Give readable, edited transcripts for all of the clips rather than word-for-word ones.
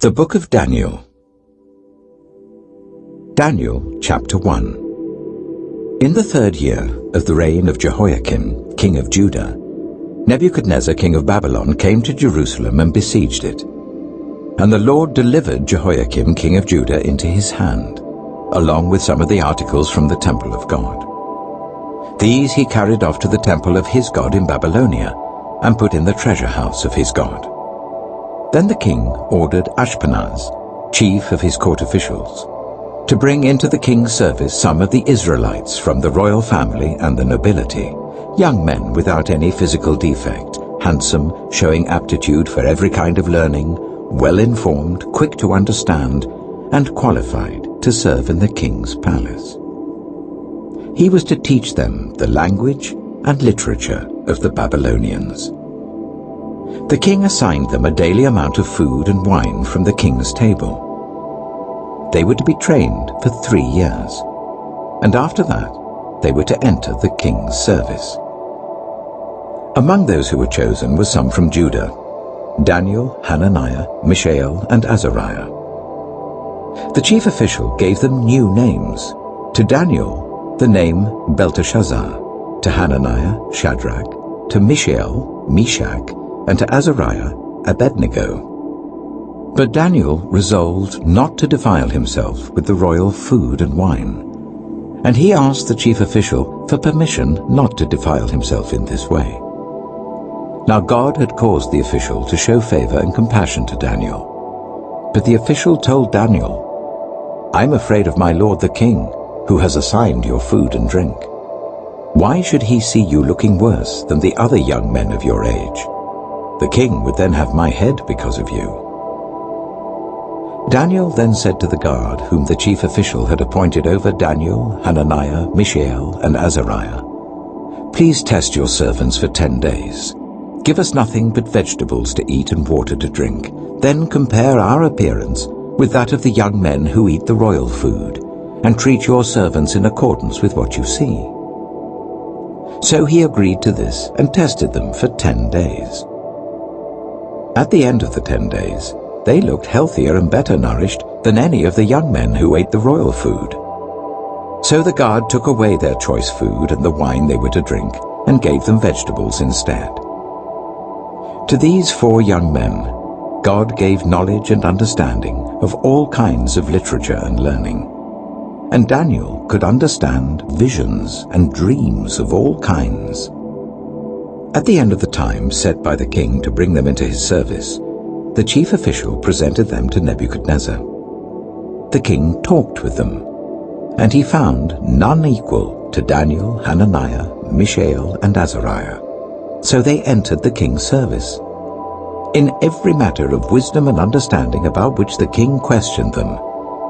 The Book of Daniel. Daniel chapter 1. In the 3rd year of the reign of Jehoiakim, king of Judah, Nebuchadnezzar, king of Babylon, came to Jerusalem and besieged it. And the Lord delivered Jehoiakim, king of Judah, into his hand, along with some of the articles from the temple of God. These he carried off to the temple of his God in Babylonia, and put in the treasure house of his God. Then the king ordered Ashpenaz, chief of his court officials, to bring into the king's service some of the Israelites from the royal family and the nobility, young men without any physical defect, handsome, showing aptitude for every kind of learning, well-informed, quick to understand, and qualified to serve in the king's palace. He was to teach them the language and literature of the Babylonians. The king assigned them a daily amount of food and wine from the king's table. They were to be trained for 3 years, and after that they were to enter the king's service. Among those who were chosen were some from Judah: Daniel, Hananiah, Mishael, and Azariah. The chief official gave them new names. To Daniel, the name Belteshazzar; to Hananiah, Shadrach; to Mishael, Meshach; and to Azariah, Abednego. But Daniel resolved not to defile himself with the royal food and wine, and he asked the chief official for permission not to defile himself in this way. Now God had caused the official to show favor and compassion to Daniel. But the official told Daniel, "I'm afraid of my lord the king, who has assigned your food and drink. Why should he see you looking worse than the other young men of your age? The king would then have my head because of you." Daniel then said to the guard, whom the chief official had appointed over Daniel, Hananiah, Mishael, and Azariah, "Please test your servants for 10 days. Give us nothing but vegetables to eat and water to drink. Then compare our appearance with that of the young men who eat the royal food, and treat your servants in accordance with what you see." So he agreed to this and tested them for 10 days. At the end of the 10 days, they looked healthier and better nourished than any of the young men who ate the royal food. So the guard took away their choice food and the wine they were to drink, and gave them vegetables instead. To these 4 young men, God gave knowledge and understanding of all kinds of literature and learning. And Daniel could understand visions and dreams of all kinds. At the end of the time set by the king to bring them into his service, the chief official presented them to Nebuchadnezzar. The king talked with them, and he found none equal to Daniel, Hananiah, Mishael, and Azariah. So they entered the king's service. In every matter of wisdom and understanding about which the king questioned them,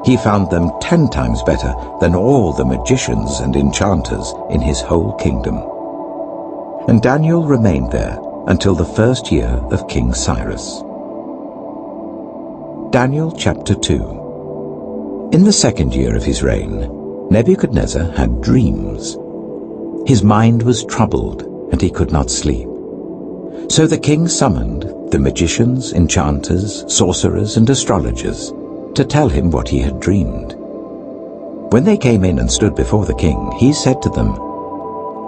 he found them 10 times better than all the magicians and enchanters in his whole kingdom. And Daniel remained there until the 1st year of King Cyrus. Daniel chapter 2. In the 2nd year of his reign, Nebuchadnezzar had dreams. His mind was troubled, and he could not sleep. So the king summoned the magicians, enchanters, sorcerers, and astrologers to tell him what he had dreamed. When they came in and stood before the king, he said to them,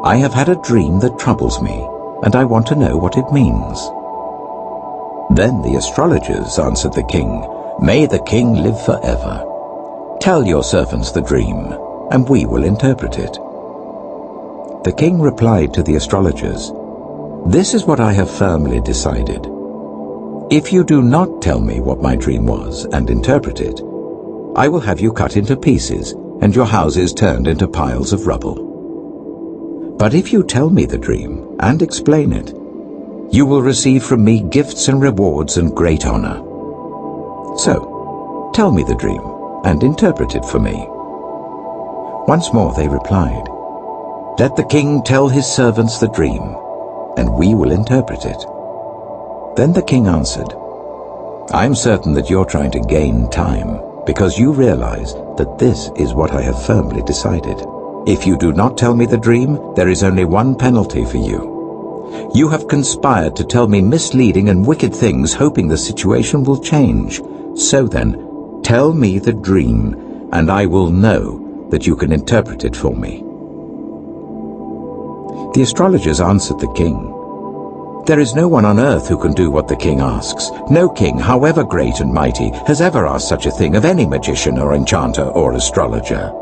"I have had a dream that troubles me, and I want to know what it means." Then the astrologers answered the king, "May the king live forever. Tell your servants the dream, and we will interpret it." The king replied to the astrologers, "This is what I have firmly decided. If you do not tell me what my dream was and interpret it, I will have you cut into pieces and your houses turned into piles of rubble. But if you tell me the dream and explain it, you will receive from me gifts and rewards and great honor. So, tell me the dream and interpret it for me." Once more they replied, "Let the king tell his servants the dream, and we will interpret it." Then the king answered, "I'm certain that you're trying to gain time, because you realize that this is what I have firmly decided. If you do not tell me the dream, there is only one penalty for you. You have conspired to tell me misleading and wicked things, hoping the situation will change. So then, tell me the dream, and I will know that you can interpret it for me." The astrologers answered the king, "There is no one on earth who can do what the king asks. No king, however great and mighty, has ever asked such a thing of any magician or enchanter or astrologer.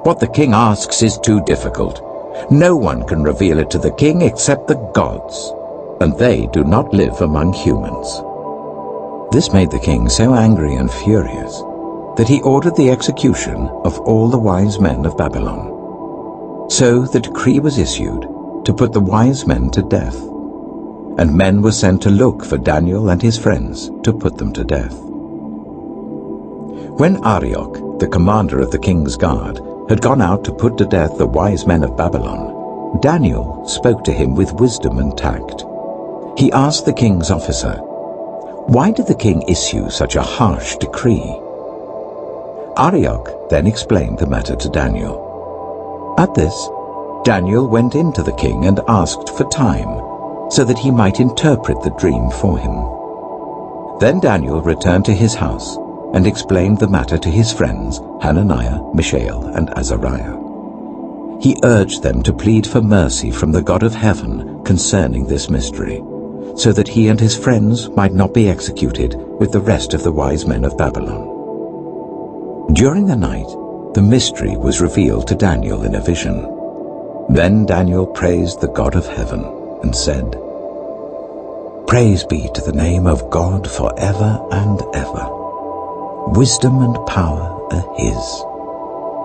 What the king asks is too difficult. No one can reveal it to the king except the gods, and they do not live among humans." This made the king so angry and furious that he ordered the execution of all the wise men of Babylon. So the decree was issued to put the wise men to death, and men were sent to look for Daniel and his friends to put them to death. When Arioch, the commander of the king's guard, had gone out to put to death the wise men of Babylon, Daniel spoke to him with wisdom and tact. He asked the king's officer, "Why did the king issue such a harsh decree?" Arioch then explained the matter to Daniel. At this, Daniel went in to the king and asked for time, so that he might interpret the dream for him. Then Daniel returned to his house and explained the matter to his friends Hananiah, Mishael, and Azariah. He urged them to plead for mercy from the God of heaven concerning this mystery, so that he and his friends might not be executed with the rest of the wise men of Babylon. During the night, the mystery was revealed to Daniel in a vision. Then Daniel praised the God of heaven and said, "Praise be to the name of God forever and ever. Wisdom and power are his.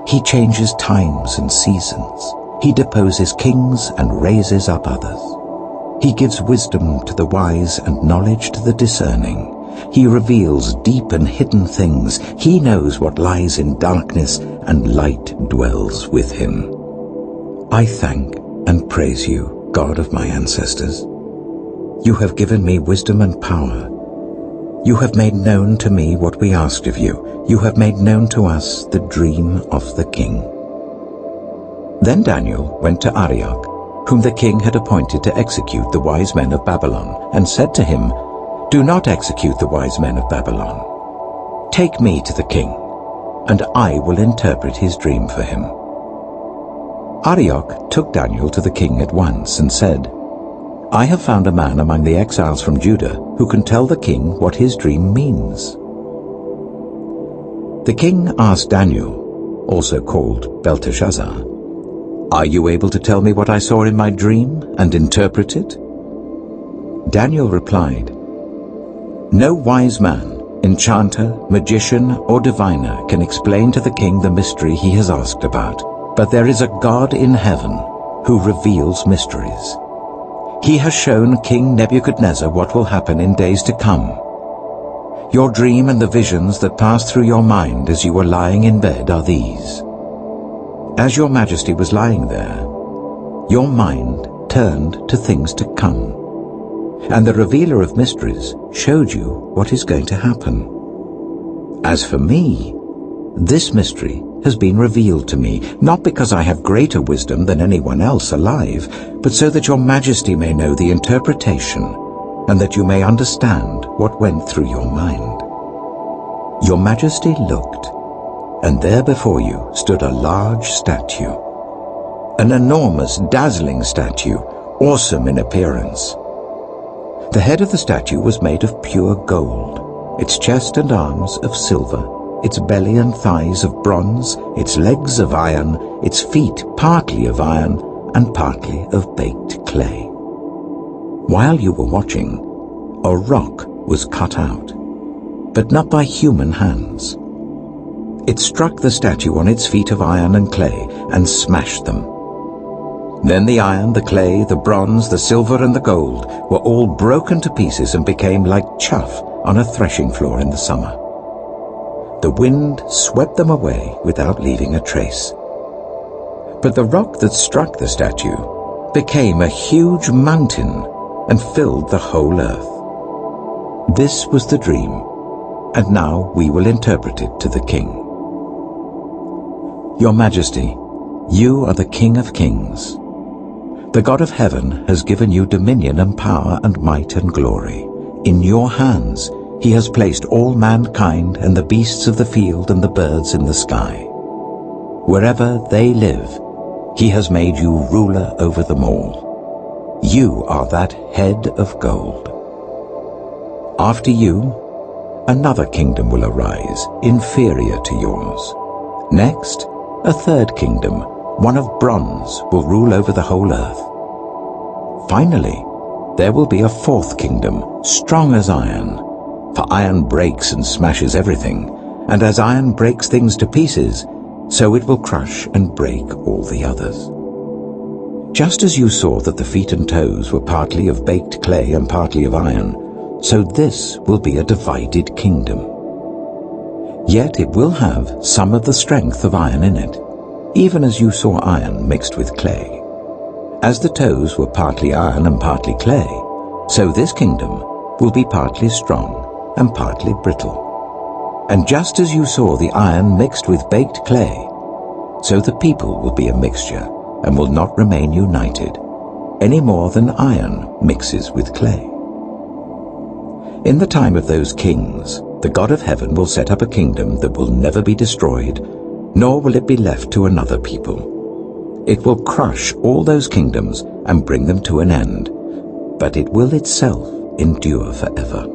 He changes times and seasons. He deposes kings and raises up others. He gives wisdom to the wise and knowledge to the discerning. He reveals deep and hidden things. He knows what lies in darkness, and light dwells with him. I thank and praise you, God of my ancestors. You have given me wisdom and power. You have made known to me what we asked of you. You have made known to us the dream of the king." Then Daniel went to Arioch, whom the king had appointed to execute the wise men of Babylon, and said to him, "Do not execute the wise men of Babylon. Take me to the king, and I will interpret his dream for him." Arioch took Daniel to the king at once and said, "I have found a man among the exiles from Judah who can tell the king what his dream means." The king asked Daniel, also called Belteshazzar, "Are you able to tell me what I saw in my dream and interpret it?" Daniel replied, "No wise man, enchanter, magician, or diviner can explain to the king the mystery he has asked about, but there is a God in heaven who reveals mysteries. He has shown King Nebuchadnezzar what will happen in days to come. Your dream and the visions that passed through your mind as you were lying in bed are these. As your majesty was lying there, your mind turned to things to come, and the revealer of mysteries showed you what is going to happen. As for me, this mystery has been revealed to me, not because I have greater wisdom than anyone else alive, but so that your majesty may know the interpretation, and that you may understand what went through your mind. Your majesty looked, and there before you stood a large statue, an enormous, dazzling statue, awesome in appearance. The head of the statue was made of pure gold, its chest and arms of silver, its belly and thighs of bronze, its legs of iron, its feet partly of iron and partly of baked clay. While you were watching, a rock was cut out, but not by human hands. It struck the statue on its feet of iron and clay and smashed them. Then the iron, the clay, the bronze, the silver, and the gold were all broken to pieces and became like chaff on a threshing floor in the summer. The wind swept them away without leaving a trace. But the rock that struck the statue became a huge mountain and filled the whole earth. This was the dream, and now we will interpret it to the king. Your Majesty, you are the King of Kings. The God of heaven has given you dominion and power and might and glory. In your hands he has placed all mankind and the beasts of the field and the birds in the sky. Wherever they live, he has made you ruler over them all. You are that head of gold. After you, another kingdom will arise, inferior to yours. Next, a third kingdom, one of bronze, will rule over the whole earth. Finally, there will be a fourth kingdom, strong as iron. For iron breaks and smashes everything, and as iron breaks things to pieces, so it will crush and break all the others. Just as you saw that the feet and toes were partly of baked clay and partly of iron, so this will be a divided kingdom. Yet it will have some of the strength of iron in it, even as you saw iron mixed with clay. As the toes were partly iron and partly clay, so this kingdom will be partly strong and partly brittle. And just as you saw the iron mixed with baked clay, so the people will be a mixture and will not remain united, any more than iron mixes with clay. In the time of those kings, the God of heaven will set up a kingdom that will never be destroyed, nor will it be left to another people. It will crush all those kingdoms and bring them to an end, but it will itself endure forever.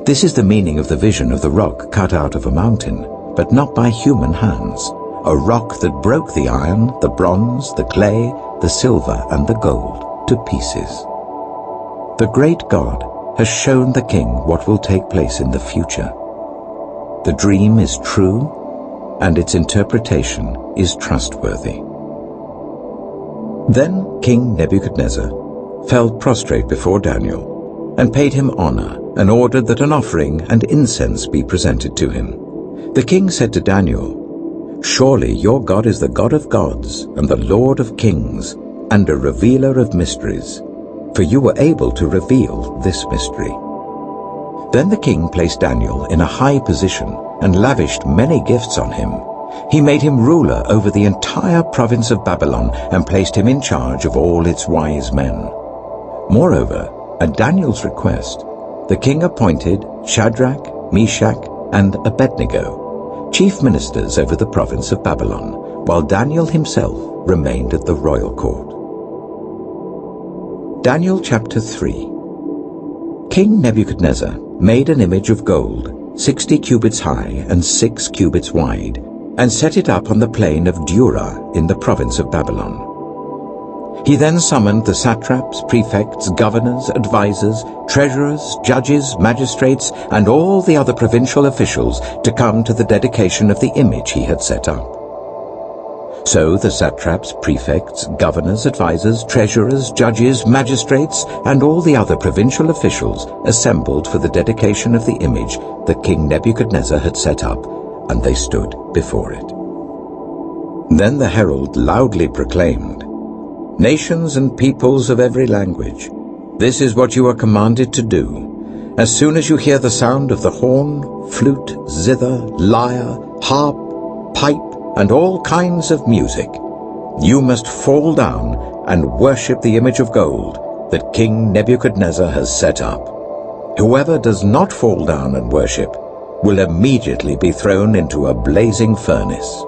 This is the meaning of the vision of the rock cut out of a mountain, but not by human hands, a rock that broke the iron, the bronze, the clay, the silver, and the gold to pieces. The great God has shown the king what will take place in the future. The dream is true, and its interpretation is trustworthy. Then King Nebuchadnezzar fell prostrate before Daniel and paid him honor and ordered that an offering and incense be presented to him. The king said to Daniel, "Surely your God is the God of gods and the Lord of kings and a revealer of mysteries, for you were able to reveal this mystery." Then the king placed Daniel in a high position and lavished many gifts on him. He made him ruler over the entire province of Babylon and placed him in charge of all its wise men. Moreover, at Daniel's request, the king appointed Shadrach, Meshach, and Abednego, chief ministers over the province of Babylon, while Daniel himself remained at the royal court. Daniel chapter 3. King Nebuchadnezzar made an image of gold, 60 cubits high and 6 cubits wide, and set it up on the plain of Dura in the province of Babylon. He then summoned the satraps, prefects, governors, advisers, treasurers, judges, magistrates, and all the other provincial officials to come to the dedication of the image he had set up. So the satraps, prefects, governors, advisers, treasurers, judges, magistrates, and all the other provincial officials assembled for the dedication of the image that King Nebuchadnezzar had set up, and they stood before it. Then the herald loudly proclaimed, "Nations and peoples of every language, this is what you are commanded to do. As soon as you hear the sound of the horn, flute, zither, lyre, harp, pipe, and all kinds of music, you must fall down and worship the image of gold that King Nebuchadnezzar has set up. Whoever does not fall down and worship will immediately be thrown into a blazing furnace."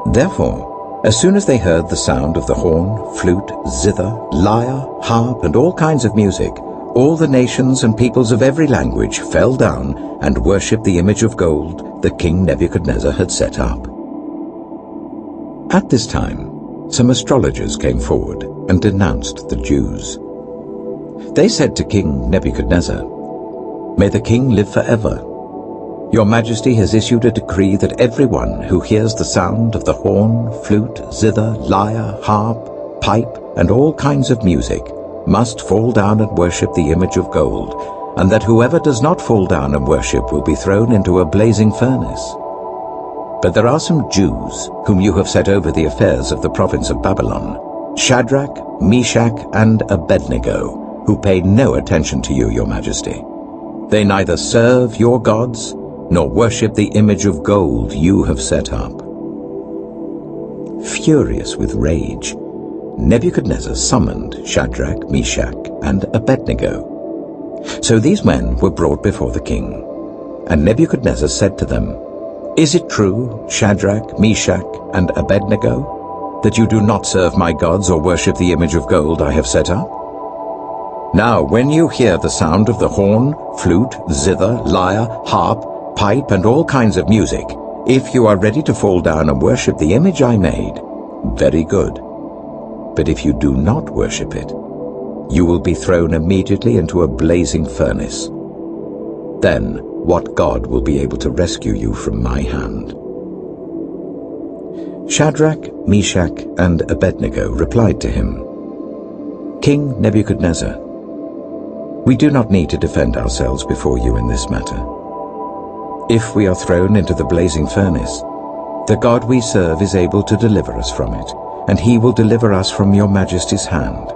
Therefore, as soon as they heard the sound of the horn, flute, zither, lyre, harp, and all kinds of music, all the nations and peoples of every language fell down and worshipped the image of gold that King Nebuchadnezzar had set up. At this time, some astrologers came forward and denounced the Jews. They said to King Nebuchadnezzar, "May the king live forever. Your Majesty has issued a decree that everyone who hears the sound of the horn, flute, zither, lyre, harp, pipe, and all kinds of music must fall down and worship the image of gold, and that whoever does not fall down and worship will be thrown into a blazing furnace. But there are some Jews whom you have set over the affairs of the province of Babylon, Shadrach, Meshach, and Abednego, who pay no attention to you, your Majesty. They neither serve your gods nor worship the image of gold you have set up." Furious with rage, Nebuchadnezzar summoned Shadrach, Meshach, and Abednego. So these men were brought before the king. And Nebuchadnezzar said to them, "Is it true, Shadrach, Meshach, and Abednego, that you do not serve my gods or worship the image of gold I have set up? Now when you hear the sound of the horn, flute, zither, lyre, harp, pipe, and all kinds of music, if you are ready to fall down and worship the image I made, very good. But if you do not worship it, you will be thrown immediately into a blazing furnace. Then what God will be able to rescue you from my hand?" Shadrach, Meshach, and Abednego replied to him, "King Nebuchadnezzar, we do not need to defend ourselves before you in this matter. If we are thrown into the blazing furnace, the God we serve is able to deliver us from it, and he will deliver us from your majesty's hand.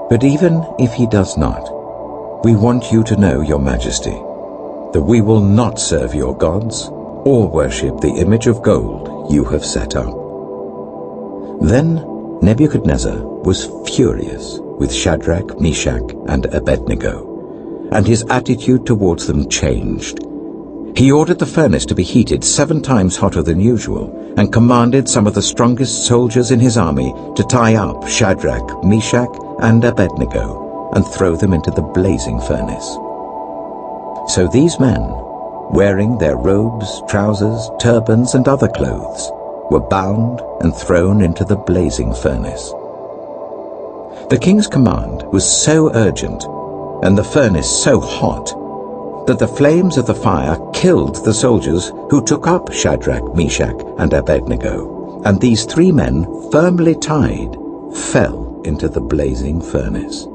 But even if he does not, we want you to know, your majesty, that we will not serve your gods or worship the image of gold you have set up." Then Nebuchadnezzar was furious with Shadrach, Meshach, and Abednego, and his attitude towards them changed. He ordered the furnace to be heated 7 times hotter than usual, and commanded some of the strongest soldiers in his army to tie up Shadrach, Meshach, and Abednego and throw them into the blazing furnace. So these men, wearing their robes, trousers, turbans, and other clothes, were bound and thrown into the blazing furnace. The king's command was so urgent, and the furnace so hot, that the flames of the fire killed the soldiers who took up Shadrach, Meshach, and Abednego, and these 3 men, firmly tied, fell into the blazing furnace.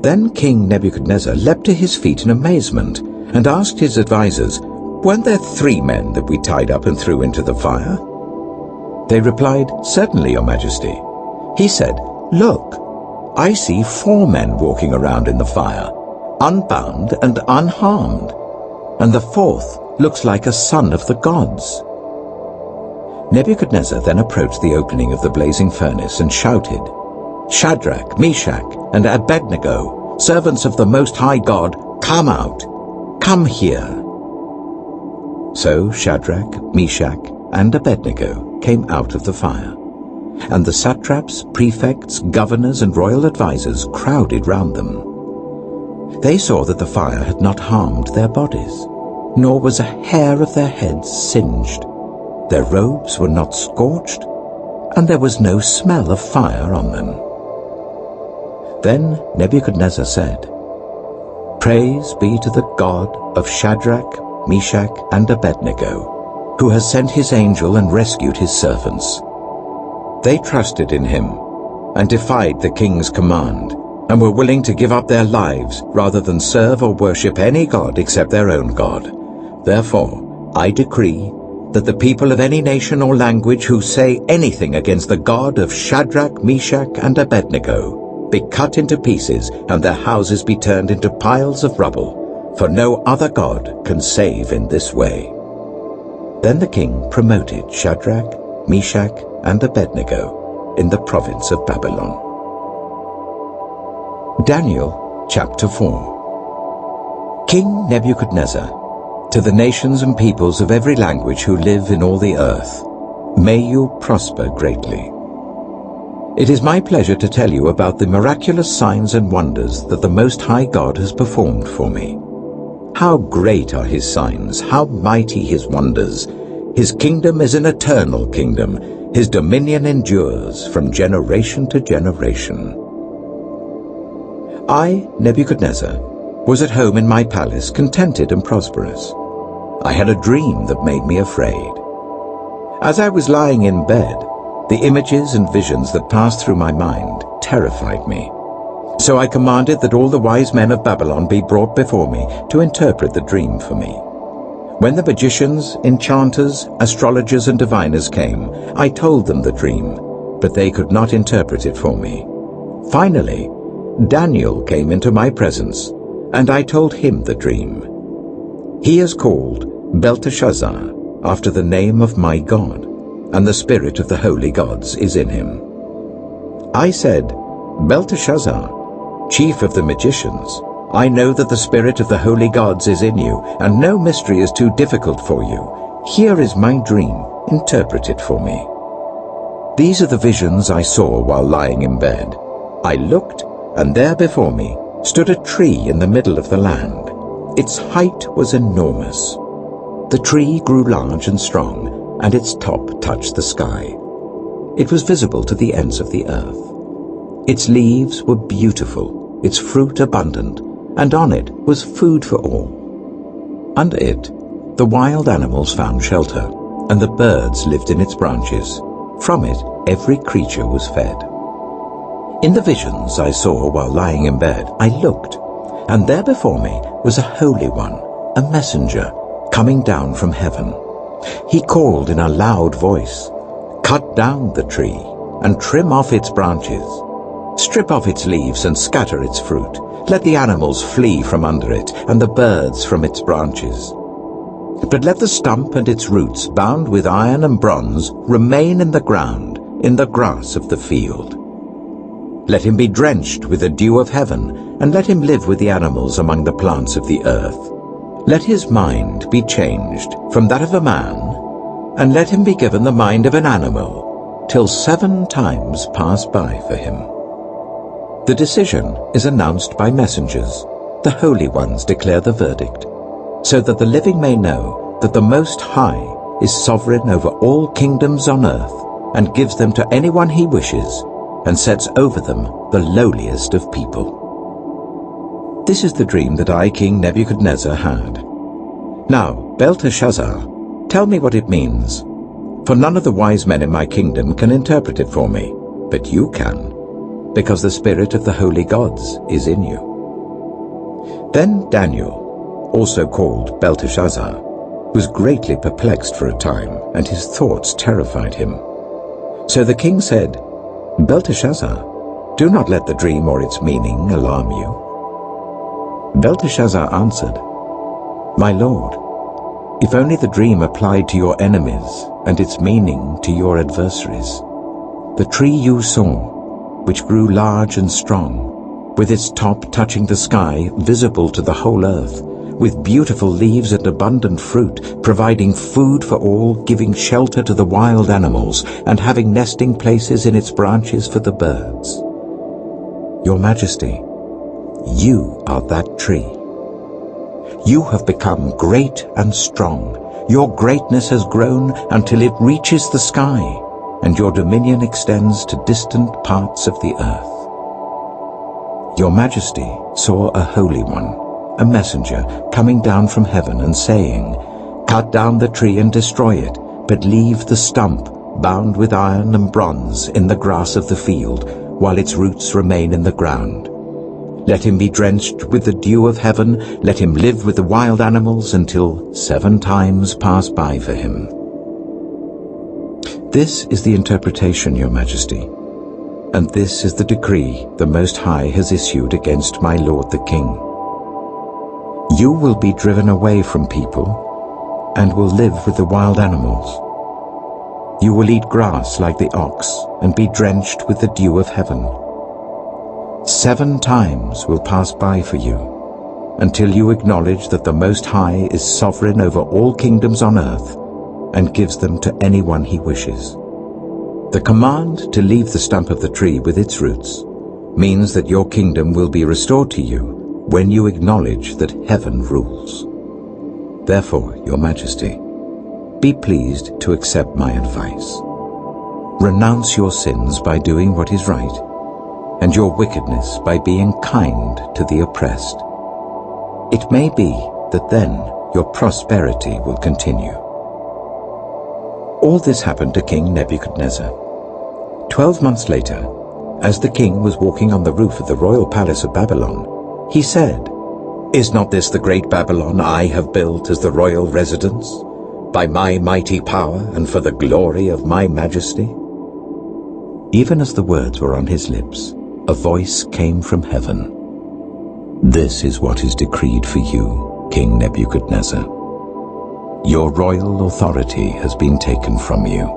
Then King Nebuchadnezzar leapt to his feet in amazement and asked his advisers, "Weren't there 3 men that we tied up and threw into the fire?" They replied, "Certainly, your majesty." He said, "Look, I see 4 men walking around in the fire, unbound and unharmed, and the 4th looks like a son of the gods." Nebuchadnezzar then approached the opening of the blazing furnace and shouted, "Shadrach, Meshach, and Abednego, servants of the Most High God, come out, come here." So Shadrach, Meshach, and Abednego came out of the fire, and the satraps, prefects, governors, and royal advisers crowded round them. They saw that the fire had not harmed their bodies, nor was a hair of their heads singed. Their robes were not scorched, and there was no smell of fire on them. Then Nebuchadnezzar said, "Praise be to the God of Shadrach, Meshach, and Abednego, who has sent his angel and rescued his servants. They trusted in him and defied the king's command, and were willing to give up their lives rather than serve or worship any god except their own God. Therefore, I decree that the people of any nation or language who say anything against the God of Shadrach, Meshach, and Abednego be cut into pieces, and their houses be turned into piles of rubble, for no other God can save in this way." Then the king promoted Shadrach, Meshach, and Abednego in the province of Babylon. Daniel chapter 4. King Nebuchadnezzar, to the nations and peoples of every language who live in all the earth, may you prosper greatly. It is my pleasure to tell you about the miraculous signs and wonders that the Most High God has performed for me. How great are his signs, how mighty his wonders! His kingdom is an eternal kingdom. His dominion endures from generation to generation. I, Nebuchadnezzar, was at home in my palace, contented and prosperous. I had a dream that made me afraid. As I was lying in bed, the images and visions that passed through my mind terrified me. So I commanded that all the wise men of Babylon be brought before me to interpret the dream for me. When the magicians, enchanters, astrologers, and diviners came, I told them the dream, but they could not interpret it for me. Finally, Daniel came into my presence, and I told him the dream. He is called Belteshazzar, after the name of my God, and the spirit of the holy gods is in him. I said, "Belteshazzar, chief of the magicians, I know that the spirit of the holy gods is in you, and no mystery is too difficult for you. Here is my dream. Interpret it for me. These are the visions I saw while lying in bed. I looked, and there before me stood a tree in the middle of the land. Its height was enormous. The tree grew large and strong, and its top touched the sky. It was visible to the ends of the earth. Its leaves were beautiful, its fruit abundant, and on it was food for all. Under it, the wild animals found shelter, and the birds lived in its branches. From it, every creature was fed. In the visions I saw while lying in bed, I looked, and there before me was a holy one, a messenger, coming down from heaven. He called in a loud voice, "Cut down the tree, and trim off its branches. Strip off its leaves and scatter its fruit. Let the animals flee from under it, and the birds from its branches. But let the stump and its roots, bound with iron and bronze, remain in the ground, in the grass of the field. Let him be drenched with the dew of heaven, and let him live with the animals among the plants of the earth. Let his mind be changed from that of a man, and let him be given the mind of an animal, till 7 times pass by for him." The decision is announced by messengers. The holy ones declare the verdict, so that the living may know that the Most High is sovereign over all kingdoms on earth, and gives them to anyone he wishes, and sets over them the lowliest of people. This is the dream that I, King Nebuchadnezzar, had. Now, Belteshazzar, tell me what it means, for none of the wise men in my kingdom can interpret it for me, but you can, because the spirit of the holy gods is in you. Then Daniel, also called Belteshazzar, was greatly perplexed for a time, and his thoughts terrified him. So the king said, "Belteshazzar, do not let the dream or its meaning alarm you." Belteshazzar answered, "My lord, if only the dream applied to your enemies and its meaning to your adversaries. The tree you saw, which grew large and strong, with its top touching the sky, visible to the whole earth, with beautiful leaves and abundant fruit, providing food for all, giving shelter to the wild animals, and having nesting places in its branches for the birds. Your Majesty, you are that tree. You have become great and strong. Your greatness has grown until it reaches the sky, and your dominion extends to distant parts of the earth. Your Majesty saw a holy one, a messenger, coming down from heaven and saying, "Cut down the tree and destroy it, but leave the stump, bound with iron and bronze, in the grass of the field, while its roots remain in the ground. Let him be drenched with the dew of heaven, let him live with the wild animals until 7 times pass by for him." This is the interpretation, Your Majesty, and this is the decree the Most High has issued against my lord the king. You will be driven away from people, and will live with the wild animals. You will eat grass like the ox, and be drenched with the dew of heaven. 7 times will pass by for you, until you acknowledge that the Most High is sovereign over all kingdoms on earth, and gives them to anyone he wishes. The command to leave the stump of the tree with its roots means that your kingdom will be restored to you when you acknowledge that heaven rules. Therefore, Your Majesty, be pleased to accept my advice. Renounce your sins by doing what is right, and your wickedness by being kind to the oppressed. It may be that then your prosperity will continue. All this happened to King Nebuchadnezzar. 12 months later, as the king was walking on the roof of the royal palace of Babylon, he said, "Is not this the great Babylon I have built as the royal residence, by my mighty power and for the glory of my majesty?" Even as the words were on his lips, a voice came from heaven. "This is what is decreed for you, King Nebuchadnezzar. Your royal authority has been taken from you.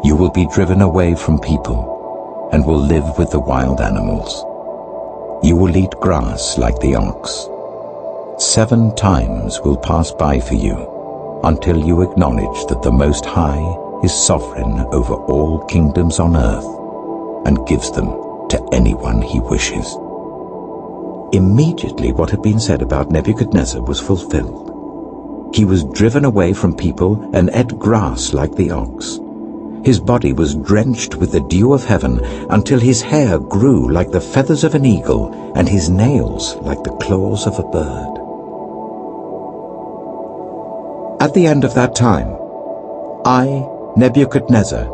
You will be driven away from people and will live with the wild animals. You will eat grass like the ox. 7 times will pass by for you, until you acknowledge that the Most High is sovereign over all kingdoms on earth, and gives them to anyone he wishes." Immediately what had been said about Nebuchadnezzar was fulfilled. He was driven away from people and ate grass like the ox. His body was drenched with the dew of heaven until his hair grew like the feathers of an eagle and his nails like the claws of a bird. At the end of that time, I, Nebuchadnezzar,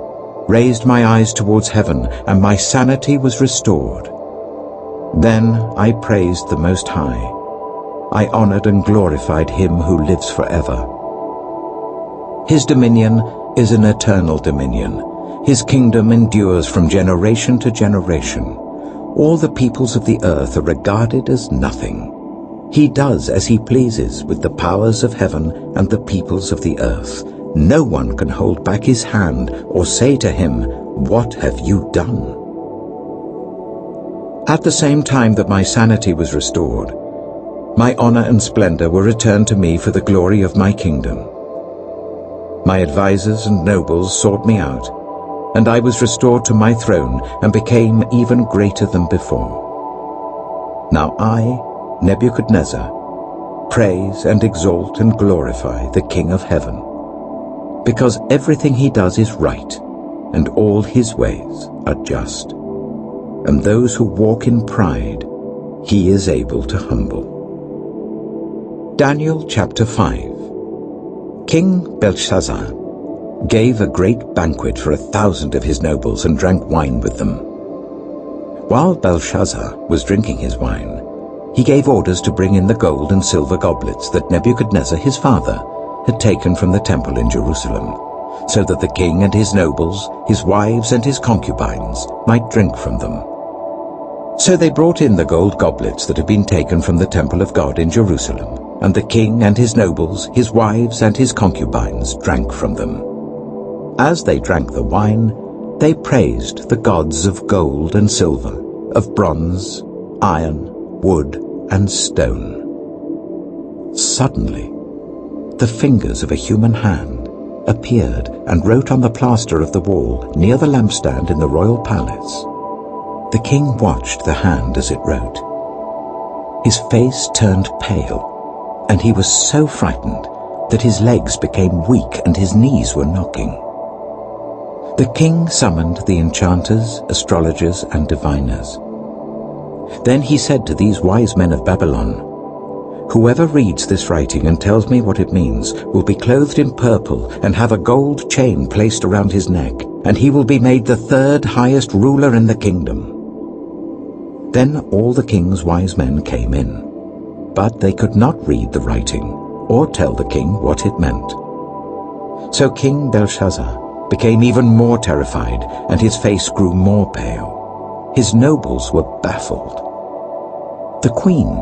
raised my eyes towards heaven, and my sanity was restored. Then I praised the Most High. I honored and glorified him who lives forever. His dominion is an eternal dominion. His kingdom endures from generation to generation. All the peoples of the earth are regarded as nothing. He does as he pleases with the powers of heaven and the peoples of the earth. No one can hold back his hand or say to him, "What have you done?" At the same time that my sanity was restored, my honor and splendor were returned to me for the glory of my kingdom. My advisors and nobles sought me out, and I was restored to my throne and became even greater than before. Now I, Nebuchadnezzar, praise and exalt and glorify the King of heaven, because everything he does is right, and all his ways are just. And those who walk in pride, he is able to humble. Daniel chapter 5. King Belshazzar gave a great banquet for 1,000 of his nobles and drank wine with them. While Belshazzar was drinking his wine, he gave orders to bring in the gold and silver goblets that Nebuchadnezzar his father had taken from the temple in Jerusalem, so that the king and his nobles, his wives and his concubines might drink from them. So they brought in the gold goblets that had been taken from the temple of God in Jerusalem, and the king and his nobles, his wives and his concubines drank from them. As they drank the wine, they praised the gods of gold and silver, of bronze, iron, wood, and stone. Suddenly, the fingers of a human hand appeared and wrote on the plaster of the wall near the lampstand in the royal palace. The king watched the hand as it wrote. His face turned pale, and he was so frightened that his legs became weak and his knees were knocking. The king summoned the enchanters, astrologers, and diviners. Then he said to these wise men of Babylon, "Whoever reads this writing and tells me what it means will be clothed in purple and have a gold chain placed around his neck, and he will be made the 3rd highest ruler in the kingdom." Then all the king's wise men came in, but they could not read the writing or tell the king what it meant. So King Belshazzar became even more terrified, and his face grew more pale. His nobles were baffled. The queen,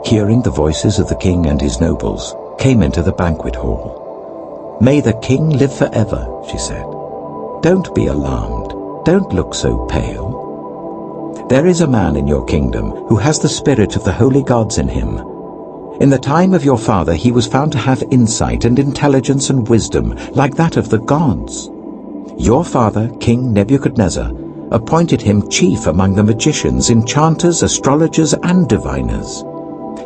hearing the voices of the king and his nobles, came into the banquet hall. "May the king live forever," she said. "Don't be alarmed. Don't look so pale. There is a man in your kingdom who has the spirit of the holy gods in him. In the time of your father he was found to have insight and intelligence and wisdom like that of the gods. Your father, King Nebuchadnezzar, appointed him chief among the magicians, enchanters, astrologers, and diviners.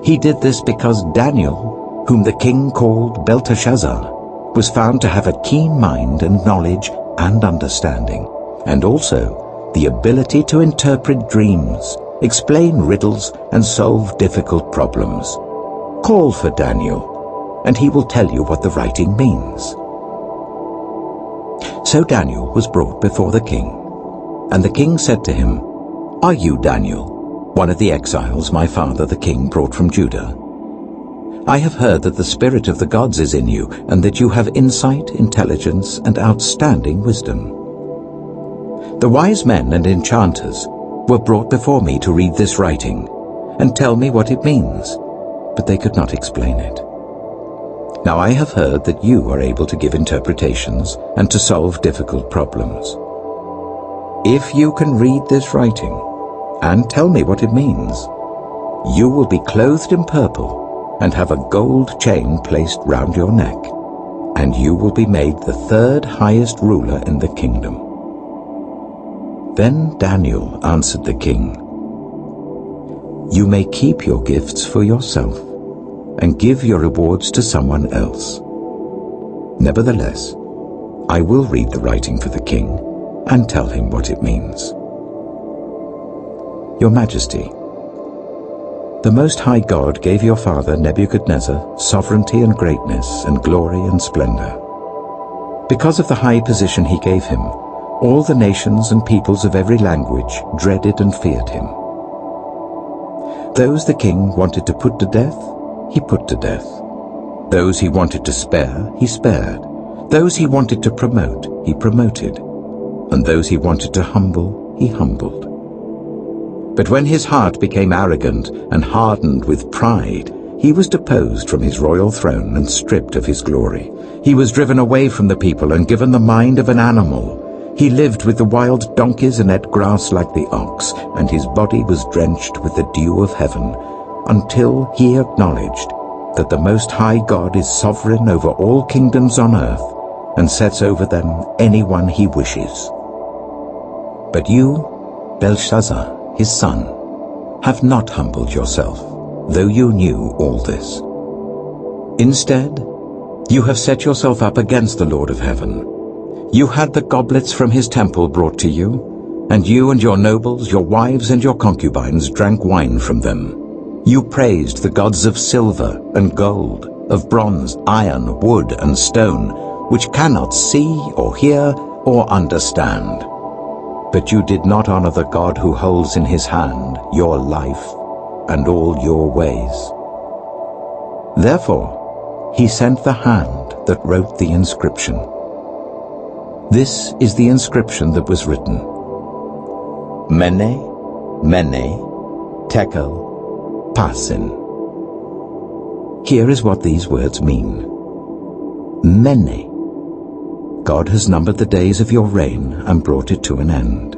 He did this because Daniel, whom the king called Belteshazzar, was found to have a keen mind and knowledge and understanding, and also the ability to interpret dreams, explain riddles, and solve difficult problems. Call for Daniel, and he will tell you what the writing means." So Daniel was brought before the king, and the king said to him, "Are you Daniel, one of the exiles my father the king brought from Judah? I have heard that the spirit of the gods is in you, and that you have insight, intelligence, and outstanding wisdom. The wise men and enchanters were brought before me to read this writing and tell me what it means, but they could not explain it. Now I have heard that you are able to give interpretations and to solve difficult problems. If you can read this writing and tell me what it means, You will be clothed in purple and have a gold chain placed round your neck, and you will be made the third highest ruler in the kingdom." Then Daniel answered the king, "You may keep your gifts for yourself and give your rewards to someone else. Nevertheless, I will read the writing for the king and tell him what it means. Your Majesty, the Most High God gave your father Nebuchadnezzar sovereignty and greatness and glory and splendor. Because of the high position he gave him, all the nations and peoples of every language dreaded and feared him. Those the king wanted to put to death, he put to death. Those he wanted to spare, he spared. Those he wanted to promote, he promoted. And those he wanted to humble, he humbled. But when his heart became arrogant and hardened with pride, he was deposed from his royal throne and stripped of his glory. He was driven away from the people and given the mind of an animal. He lived with the wild donkeys and ate grass like the ox, and his body was drenched with the dew of heaven, until he acknowledged that the Most High God is sovereign over all kingdoms on earth and sets over them anyone he wishes. But you, Belshazzar, his son, have not humbled yourself, though you knew all this. Instead, you have set yourself up against the Lord of heaven. You had the goblets from his temple brought to you, and you and your nobles, your wives and your concubines drank wine from them. You praised the gods of silver and gold, of bronze, iron, wood and stone, which cannot see or hear or understand. But you did not honor the God who holds in his hand your life and all your ways. Therefore, he sent the hand that wrote the inscription. This is the inscription that was written: Mene, Mene, Tekel, Parsin. Here is what these words mean. Mene. God has numbered the days of your reign and brought it to an end.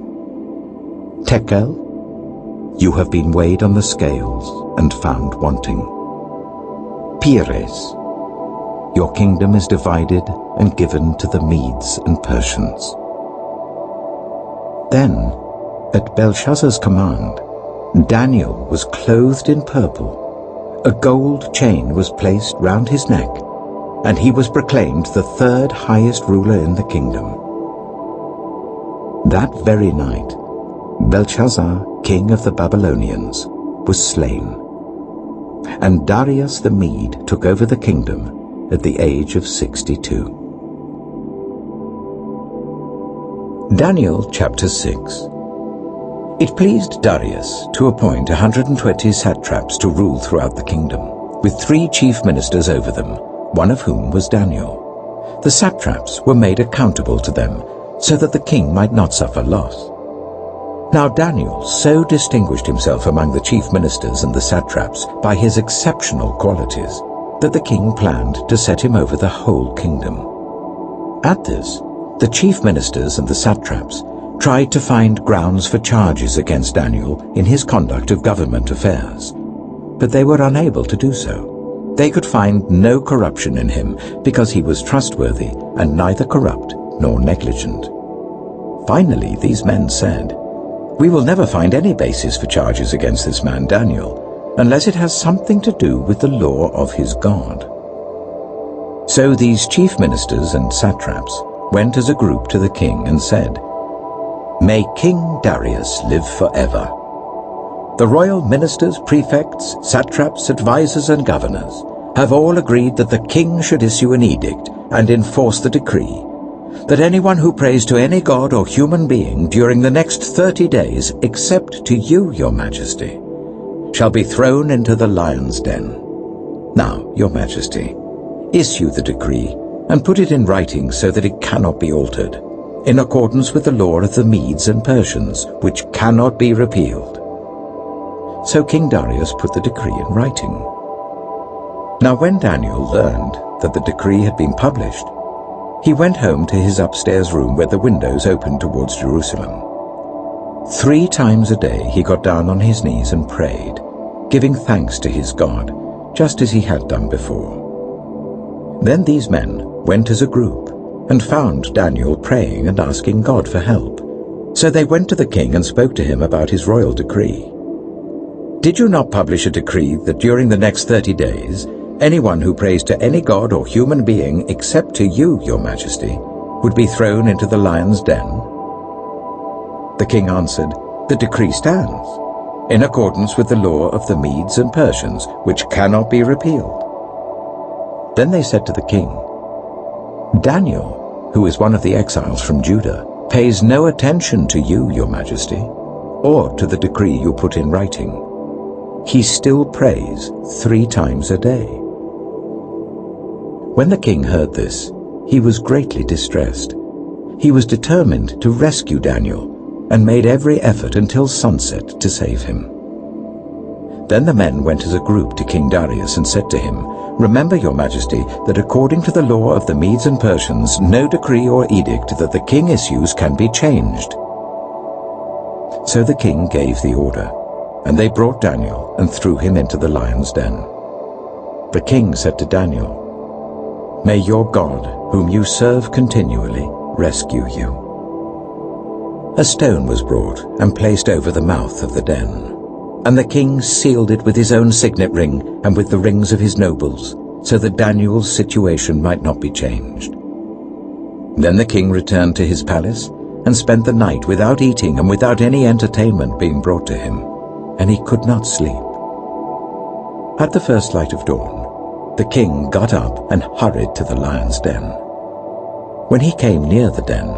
Tekel. You have been weighed on the scales and found wanting. Pires. Your kingdom is divided and given to the Medes and Persians. Then, at Belshazzar's command, Daniel was clothed in purple. A gold chain was placed round his neck, and he was proclaimed the third highest ruler in the kingdom. That very night, Belshazzar, king of the Babylonians, was slain, and Darius the Mede took over the kingdom at the age of 62. Daniel chapter 6. It pleased Darius to appoint 120 satraps to rule throughout the kingdom, with 3 chief ministers over them, one of whom was Daniel. The satraps were made accountable to them, so that the king might not suffer loss. Now Daniel so distinguished himself among the chief ministers and the satraps by his exceptional qualities, that the king planned to set him over the whole kingdom. At this, the chief ministers and the satraps tried to find grounds for charges against Daniel in his conduct of government affairs, but they were unable to do so. They could find no corruption in him because he was trustworthy and neither corrupt nor negligent. Finally, these men said, "We will never find any basis for charges against this man Daniel, unless it has something to do with the law of his God." So these chief ministers and satraps went as a group to the king and said, "May King Darius live forever. The royal ministers, prefects, satraps, advisors and governors have all agreed that the king should issue an edict and enforce the decree that anyone who prays to any god or human being during the next 30 days, except to you, your majesty, shall be thrown into the lion's den. Now, your majesty, issue the decree and put it in writing so that it cannot be altered, in accordance with the law of the Medes and Persians, which cannot be repealed." So King Darius put the decree in writing. Now when Daniel learned that the decree had been published, he went home to his upstairs room where the windows opened towards Jerusalem. 3 times a day he got down on his knees and prayed, giving thanks to his God, just as he had done before. Then these men went as a group and found Daniel praying and asking God for help. So they went to the king and spoke to him about his royal decree. "Did you not publish a decree that during the next 30 days, anyone who prays to any god or human being except to you, your majesty, would be thrown into the lion's den?" The king answered, "The decree stands, in accordance with the law of the Medes and Persians, which cannot be repealed." Then they said to the king, "Daniel, who is one of the exiles from Judah, pays no attention to you, your majesty, or to the decree you put in writing. He still prays 3 times a day." When the king heard this, he was greatly distressed. He was determined to rescue Daniel and made every effort until sunset to save him. Then the men went as a group to King Darius and said to him, "Remember, your majesty, that according to the law of the Medes and Persians, no decree or edict that the king issues can be changed." So the king gave the order, and they brought Daniel and threw him into the lion's den. The king said to Daniel, "May your God, whom you serve continually, rescue you." A stone was brought and placed over the mouth of the den, and the king sealed it with his own signet ring and with the rings of his nobles, so that Daniel's situation might not be changed. Then the king returned to his palace and spent the night without eating and without any entertainment being brought to him, and he could not sleep. At the first light of dawn, the king got up and hurried to the lion's den. When he came near the den,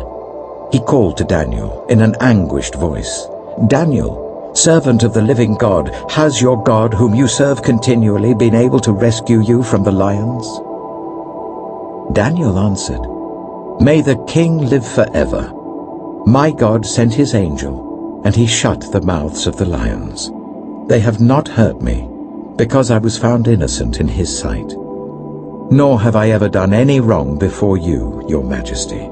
he called to Daniel in an anguished voice, "Daniel, servant of the living God, has your God, whom you serve continually, been able to rescue you from the lions?" Daniel answered, "May the king live forever. My God sent his angel, and he shut the mouths of the lions. They have not hurt me, because I was found innocent in his sight. Nor have I ever done any wrong before you, your majesty."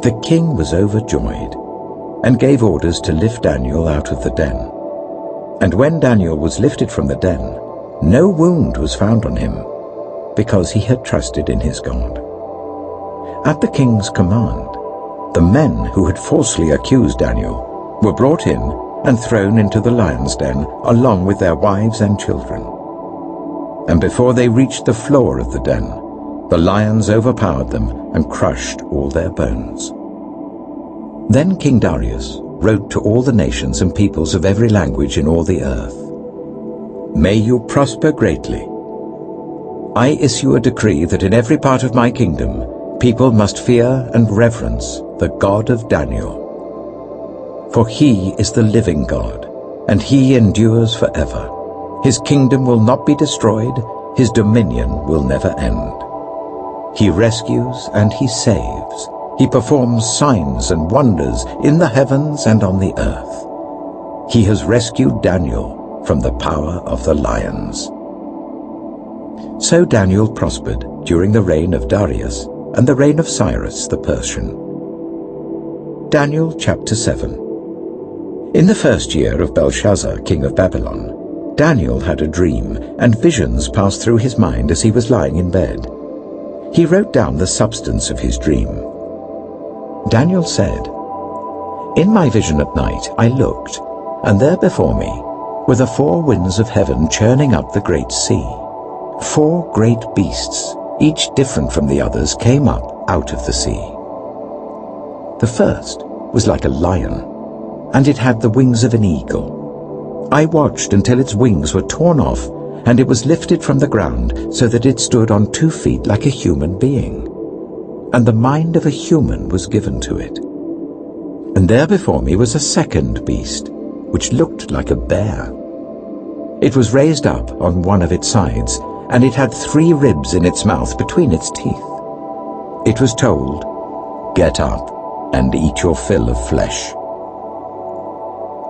The king was overjoyed and gave orders to lift Daniel out of the den. And when Daniel was lifted from the den, no wound was found on him, because he had trusted in his God. At the king's command, the men who had falsely accused Daniel were brought in and thrown into the lion's den along with their wives and children. And before they reached the floor of the den, the lions overpowered them and crushed all their bones. Then King Darius wrote to all the nations and peoples of every language in all the earth, "May you prosper greatly. I issue a decree that in every part of my kingdom people must fear and reverence the God of Daniel. For he is the living God, and he endures forever. His kingdom will not be destroyed, his dominion will never end. He rescues and he saves. He performs signs and wonders in the heavens and on the earth. He has rescued Daniel from the power of the lions." So Daniel prospered during the reign of Darius and the reign of Cyrus the Persian. Daniel chapter 7. In the first year of Belshazzar, king of Babylon, Daniel had a dream, and visions passed through his mind as he was lying in bed. He wrote down the substance of his dream. Daniel said, "In my vision at night I looked, and there before me were the 4 winds of heaven churning up the great sea. 4 great beasts, each different from the others, came up out of the sea. The first was like a lion, and it had the wings of an eagle. I watched until its wings were torn off, and it was lifted from the ground so that it stood on 2 feet like a human being. And the mind of a human was given to it. And there before me was a second beast, which looked like a bear. It was raised up on one of its sides, and it had 3 ribs in its mouth between its teeth. It was told, 'Get up and eat your fill of flesh.'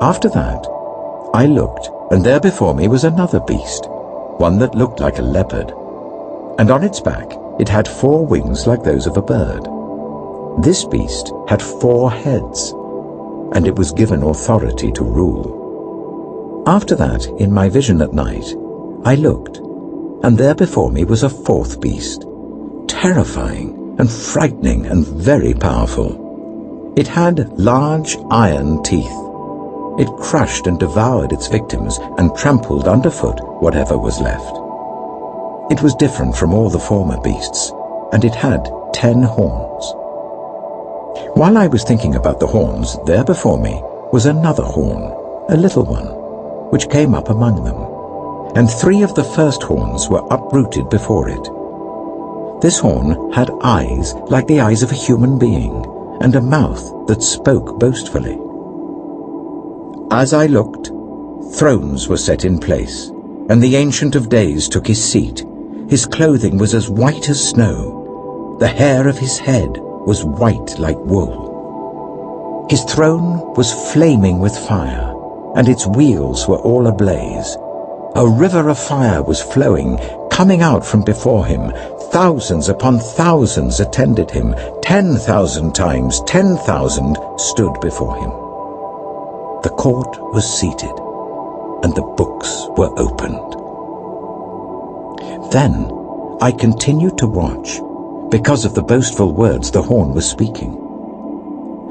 After that, I looked, and there before me was another beast, one that looked like a leopard, and on its back it had 4 wings like those of a bird. This beast had 4 heads, and it was given authority to rule. After that, in my vision at night, I looked, and there before me was a fourth beast, terrifying and frightening and very powerful. It had large iron teeth. It crushed and devoured its victims and trampled underfoot whatever was left. It was different from all the former beasts, and it had 10 horns. While I was thinking about the horns, there before me was another horn, a little one, which came up among them, and 3 of the first horns were uprooted before it. This horn had eyes like the eyes of a human being, and a mouth that spoke boastfully. As I looked, thrones were set in place, and the Ancient of Days took his seat. His clothing was as white as snow. The hair of his head was white like wool. His throne was flaming with fire, and its wheels were all ablaze. A river of fire was flowing, coming out from before him. Thousands upon thousands attended him. 10,000 times 10,000 stood before him. The court was seated, and the books were opened. Then I continued to watch, because of the boastful words the horn was speaking.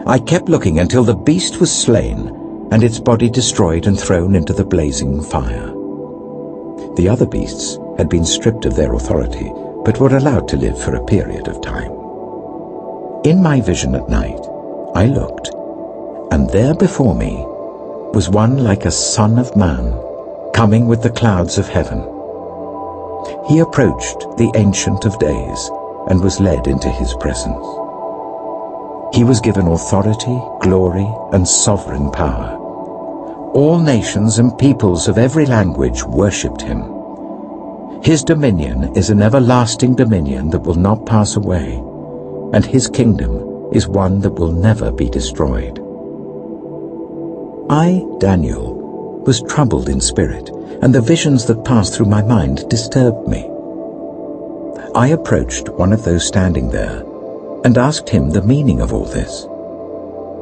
I kept looking until the beast was slain, and its body destroyed and thrown into the blazing fire. The other beasts had been stripped of their authority, but were allowed to live for a period of time. In my vision at night, I looked, and there before me was one like a son of man, coming with the clouds of heaven. He approached the Ancient of Days and was led into his presence. He was given authority, glory, and sovereign power. All nations and peoples of every language worshipped him. His dominion is an everlasting dominion that will not pass away, and his kingdom is one that will never be destroyed. I, Daniel, was troubled in spirit, and the visions that passed through my mind disturbed me. I approached one of those standing there and asked him the meaning of all this.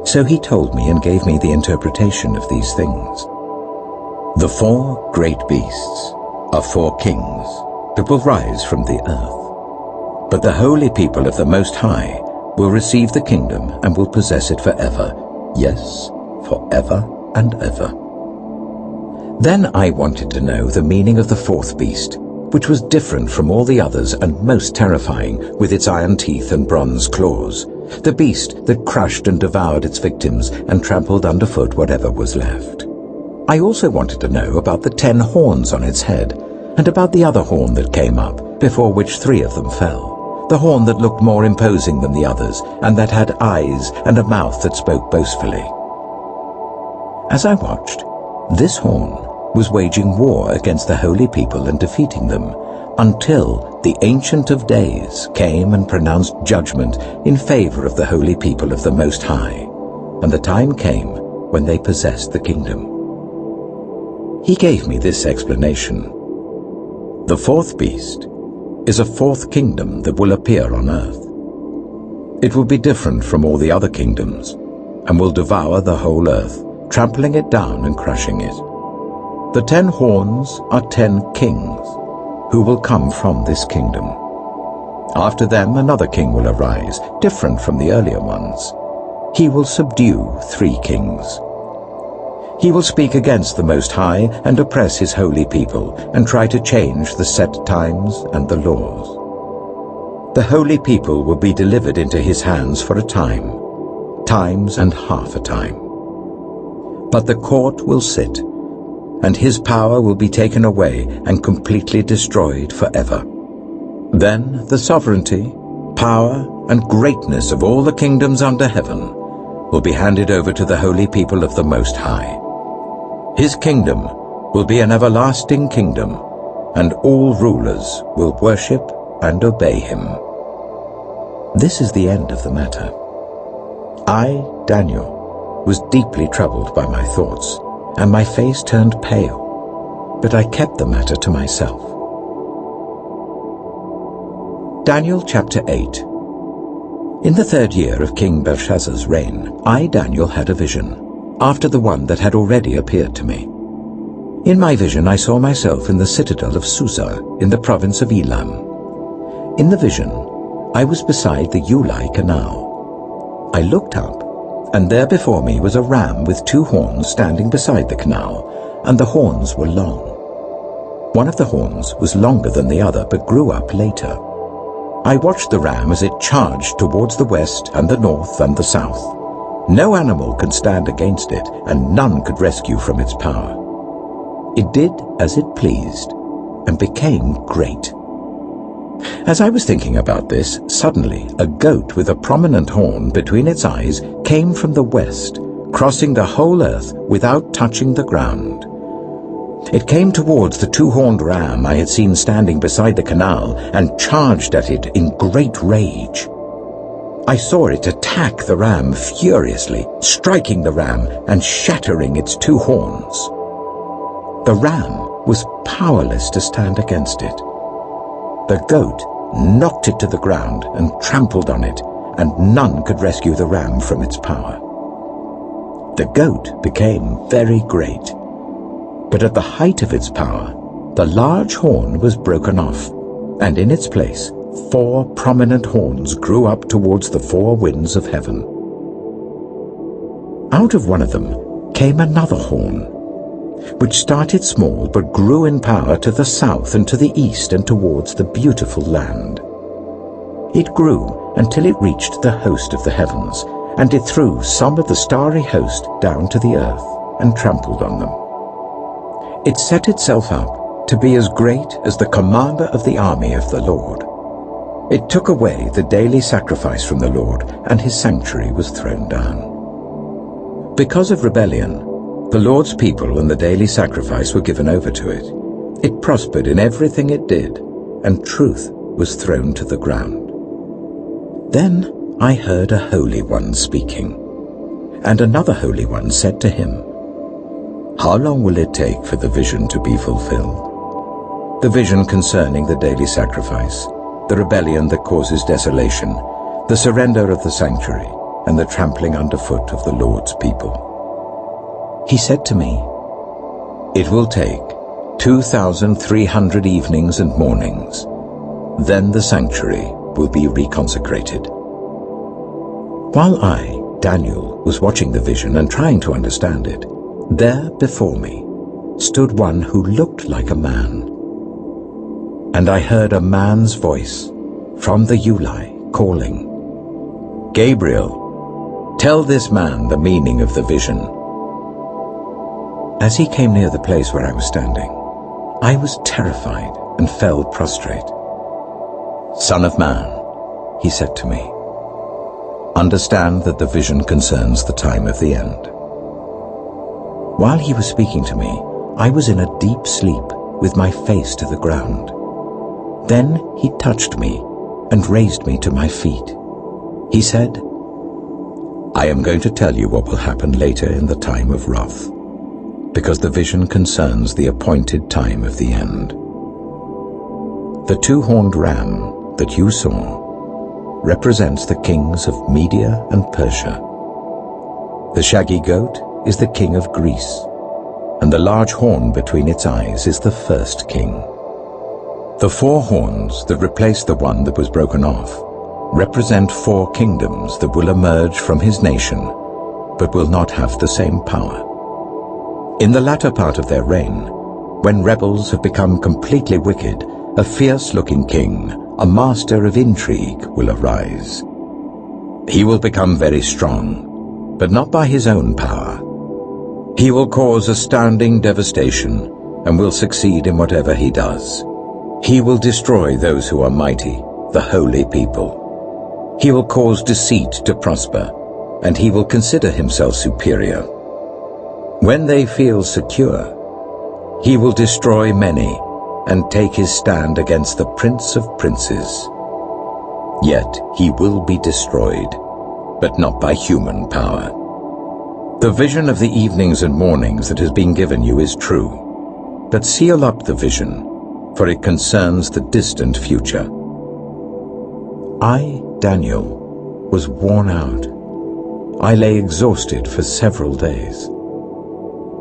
So he told me and gave me the interpretation of these things. The 4 great beasts are 4 kings that will rise from the earth. But the holy people of the Most High will receive the kingdom and will possess it forever, yes, forever and ever. Then I wanted to know the meaning of the 4th beast, which was different from all the others and most terrifying, with its iron teeth and bronze claws, the beast that crushed and devoured its victims and trampled underfoot whatever was left. I also wanted to know about the 10 horns on its head, and about the other horn that came up, before which 3 of them fell, the horn that looked more imposing than the others, and that had eyes and a mouth that spoke boastfully. As I watched, this horn was waging war against the holy people and defeating them, until the Ancient of Days came and pronounced judgment in favor of the holy people of the Most High, and the time came when they possessed the kingdom. He gave me this explanation. The 4th beast is a 4th kingdom that will appear on earth. It will be different from all the other kingdoms, and will devour the whole earth, trampling it down and crushing it. The 10 horns are 10 kings, who will come from this kingdom. After them another king will arise, different from the earlier ones. He will subdue 3 kings. He will speak against the Most High and oppress his holy people, and try to change the set times and the laws. The holy people will be delivered into his hands for a time, times and half a time. But the court will sit, and his power will be taken away and completely destroyed forever. Then the sovereignty, power, and greatness of all the kingdoms under heaven will be handed over to the holy people of the Most High. His kingdom will be an everlasting kingdom, and all rulers will worship and obey him. This is the end of the matter. I, Daniel, was deeply troubled by my thoughts, and my face turned pale, but I kept the matter to myself. Daniel chapter 8. In the 3rd year of King Belshazzar's reign, I, Daniel, had a vision, after the one that had already appeared to me. In my vision, I saw myself in the citadel of Susa, in the province of Elam. In the vision, I was beside the Ulai canal. I looked up, and there before me was a ram with 2 horns standing beside the canal, and the horns were long. One of the horns was longer than the other, but grew up later. I watched the ram as it charged towards the west and the north and the south. No animal can stand against it, and none could rescue from its power. It did as it pleased, and became great. As I was thinking about this, suddenly a goat with a prominent horn between its eyes came from the west, crossing the whole earth without touching the ground. It came towards the 2-horned ram I had seen standing beside the canal and charged at it in great rage. I saw it attack the ram furiously, striking the ram and shattering its 2 horns. The ram was powerless to stand against it. The goat knocked it to the ground and trampled on it, and none could rescue the ram from its power. The goat became very great, but at the height of its power, the large horn was broken off, and in its place 4 prominent horns grew up towards the 4 winds of heaven. Out of one of them came another horn, which started small but grew in power to the south and to the east and towards the beautiful land. It grew until it reached the host of the heavens, and it threw some of the starry host down to the earth and trampled on them. It set itself up to be as great as the commander of the army of the Lord. It took away the daily sacrifice from the Lord, and his sanctuary was thrown down. Because of rebellion, the Lord's people and the daily sacrifice were given over to it. It prospered in everything it did, and truth was thrown to the ground. Then I heard a Holy One speaking, and another Holy One said to him, "How long will it take for the vision to be fulfilled?" The vision concerning the daily sacrifice, the rebellion that causes desolation, the surrender of the sanctuary, and the trampling underfoot of the Lord's people. He said to me, "It will take 2,300 evenings and mornings. Then the sanctuary will be reconsecrated." While I, Daniel, was watching the vision and trying to understand it, there before me stood one who looked like a man. And I heard a man's voice from the Ulai calling, "Gabriel, tell this man the meaning of the vision." As he came near the place where I was standing, I was terrified and fell prostrate. "Son of man," he said to me, "understand that the vision concerns the time of the end." While he was speaking to me, I was in a deep sleep with my face to the ground. Then he touched me and raised me to my feet. He said, "I am going to tell you what will happen later in the time of wrath, because the vision concerns the appointed time of the end. The 2-horned ram that you saw represents the kings of Media and Persia. The shaggy goat is the king of Greece, and the large horn between its eyes is the first king. The 4 horns that replace the one that was broken off represent 4 kingdoms that will emerge from his nation, but will not have the same power. In the latter part of their reign, when rebels have become completely wicked, a fierce-looking king, a master of intrigue, will arise. He will become very strong, but not by his own power. He will cause astounding devastation and will succeed in whatever he does. He will destroy those who are mighty, the holy people. He will cause deceit to prosper, and he will consider himself superior. When they feel secure, he will destroy many and take his stand against the Prince of Princes. Yet he will be destroyed, but not by human power. The vision of the evenings and mornings that has been given you is true, but seal up the vision, for it concerns the distant future." I, Daniel, was worn out. I lay exhausted for several days.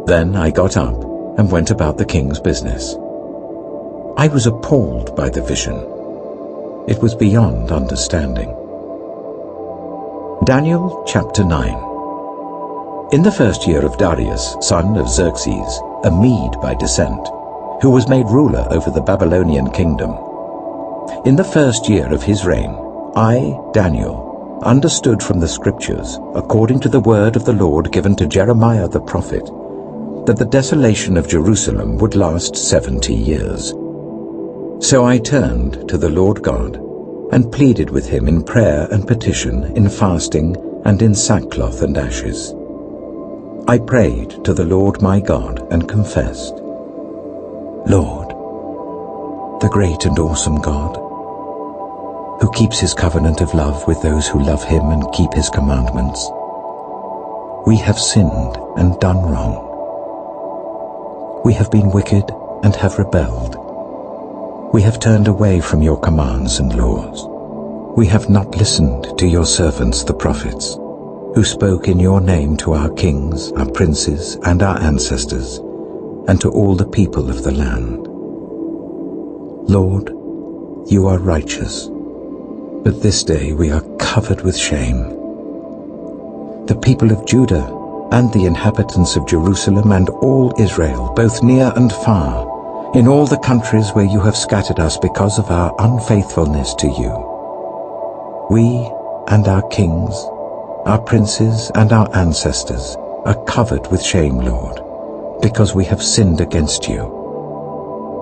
Then I got up and went about the king's business. I was appalled by the vision. It was beyond understanding. Daniel chapter 9. In the first year of Darius, son of Xerxes, a Mede by descent, who was made ruler over the Babylonian kingdom, in the first year of his reign, I, Daniel, understood from the scriptures, according to the word of the Lord given to Jeremiah the prophet, that the desolation of Jerusalem would last 70 years. So I turned to the Lord God and pleaded with him in prayer and petition, in fasting and in sackcloth and ashes. I prayed to the Lord my God and confessed, Lord, the great and awesome God, who keeps his covenant of love with those who love him and keep his commandments, we have sinned and done wrong. We have been wicked and have rebelled. We have turned away from your commands and laws. We have not listened to your servants the prophets, who spoke in your name to our kings, our princes, and our ancestors, and to all the people of the land. Lord, you are righteous, but this day we are covered with shame. The people of Judah and the inhabitants of Jerusalem and all Israel, both near and far, in all the countries where you have scattered us because of our unfaithfulness to you. We and our kings, our princes and our ancestors are covered with shame, Lord, because we have sinned against you.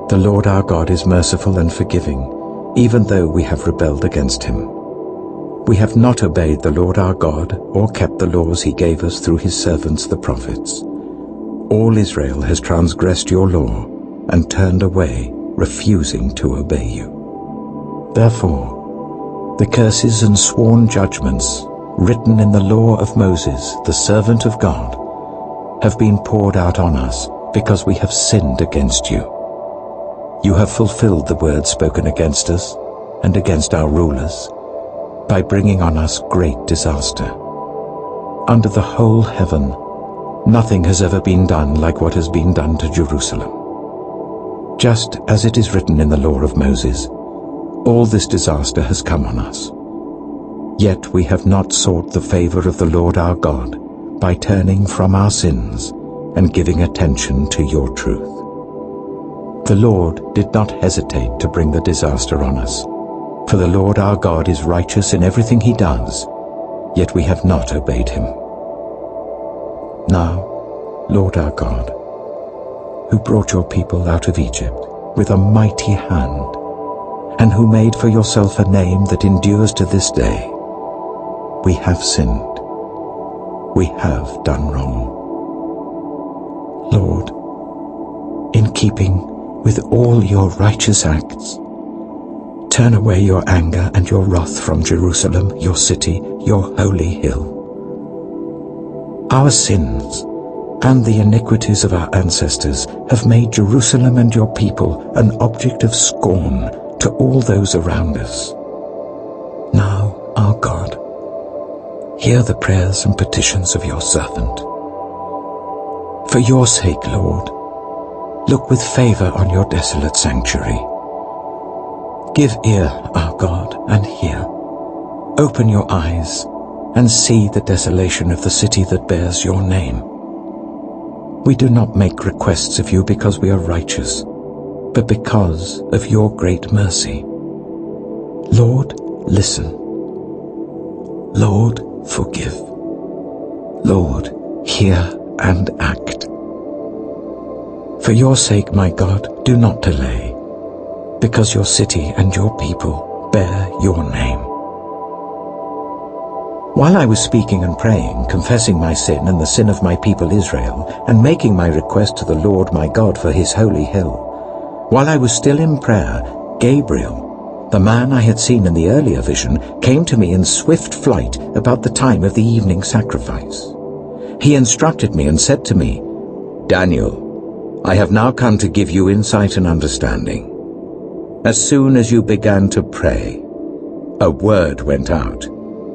The Lord our God is merciful and forgiving, even though we have rebelled against him. We have not obeyed the Lord our God or kept the laws he gave us through his servants the prophets. All Israel has transgressed your law and turned away, refusing to obey you. Therefore, the curses and sworn judgments written in the law of Moses, the servant of God, have been poured out on us because we have sinned against you. You have fulfilled the word spoken against us and against our rulers by bringing on us great disaster. Under the whole heaven, nothing has ever been done like what has been done to Jerusalem. Just as it is written in the law of Moses, all this disaster has come on us. Yet we have not sought the favor of the Lord our God by turning from our sins and giving attention to your truth. The Lord did not hesitate to bring the disaster on us, for the Lord our God is righteous in everything he does, yet we have not obeyed him. Now, Lord our God, who brought your people out of Egypt with a mighty hand, and who made for yourself a name that endures to this day, we have sinned. We have done wrong. Lord, in keeping with all your righteous acts, turn away your anger and your wrath from Jerusalem, your city, your holy hill. Our sins and the iniquities of our ancestors have made Jerusalem and your people an object of scorn to all those around us. Now, our God, hear the prayers and petitions of your servant. For your sake, Lord, look with favor on your desolate sanctuary. Give ear, our God, and hear. Open your eyes and see the desolation of the city that bears your name. We do not make requests of you because we are righteous, but because of your great mercy. Lord, listen. Lord, forgive. Lord, hear and act. For your sake, my God, do not delay, because your city and your people bear your name. While I was speaking and praying, confessing my sin and the sin of my people Israel, and making my request to the Lord my God for his holy hill, while I was still in prayer, Gabriel, the man I had seen in the earlier vision, came to me in swift flight about the time of the evening sacrifice. He instructed me and said to me, Daniel, I have now come to give you insight and understanding. As soon as you began to pray, a word went out,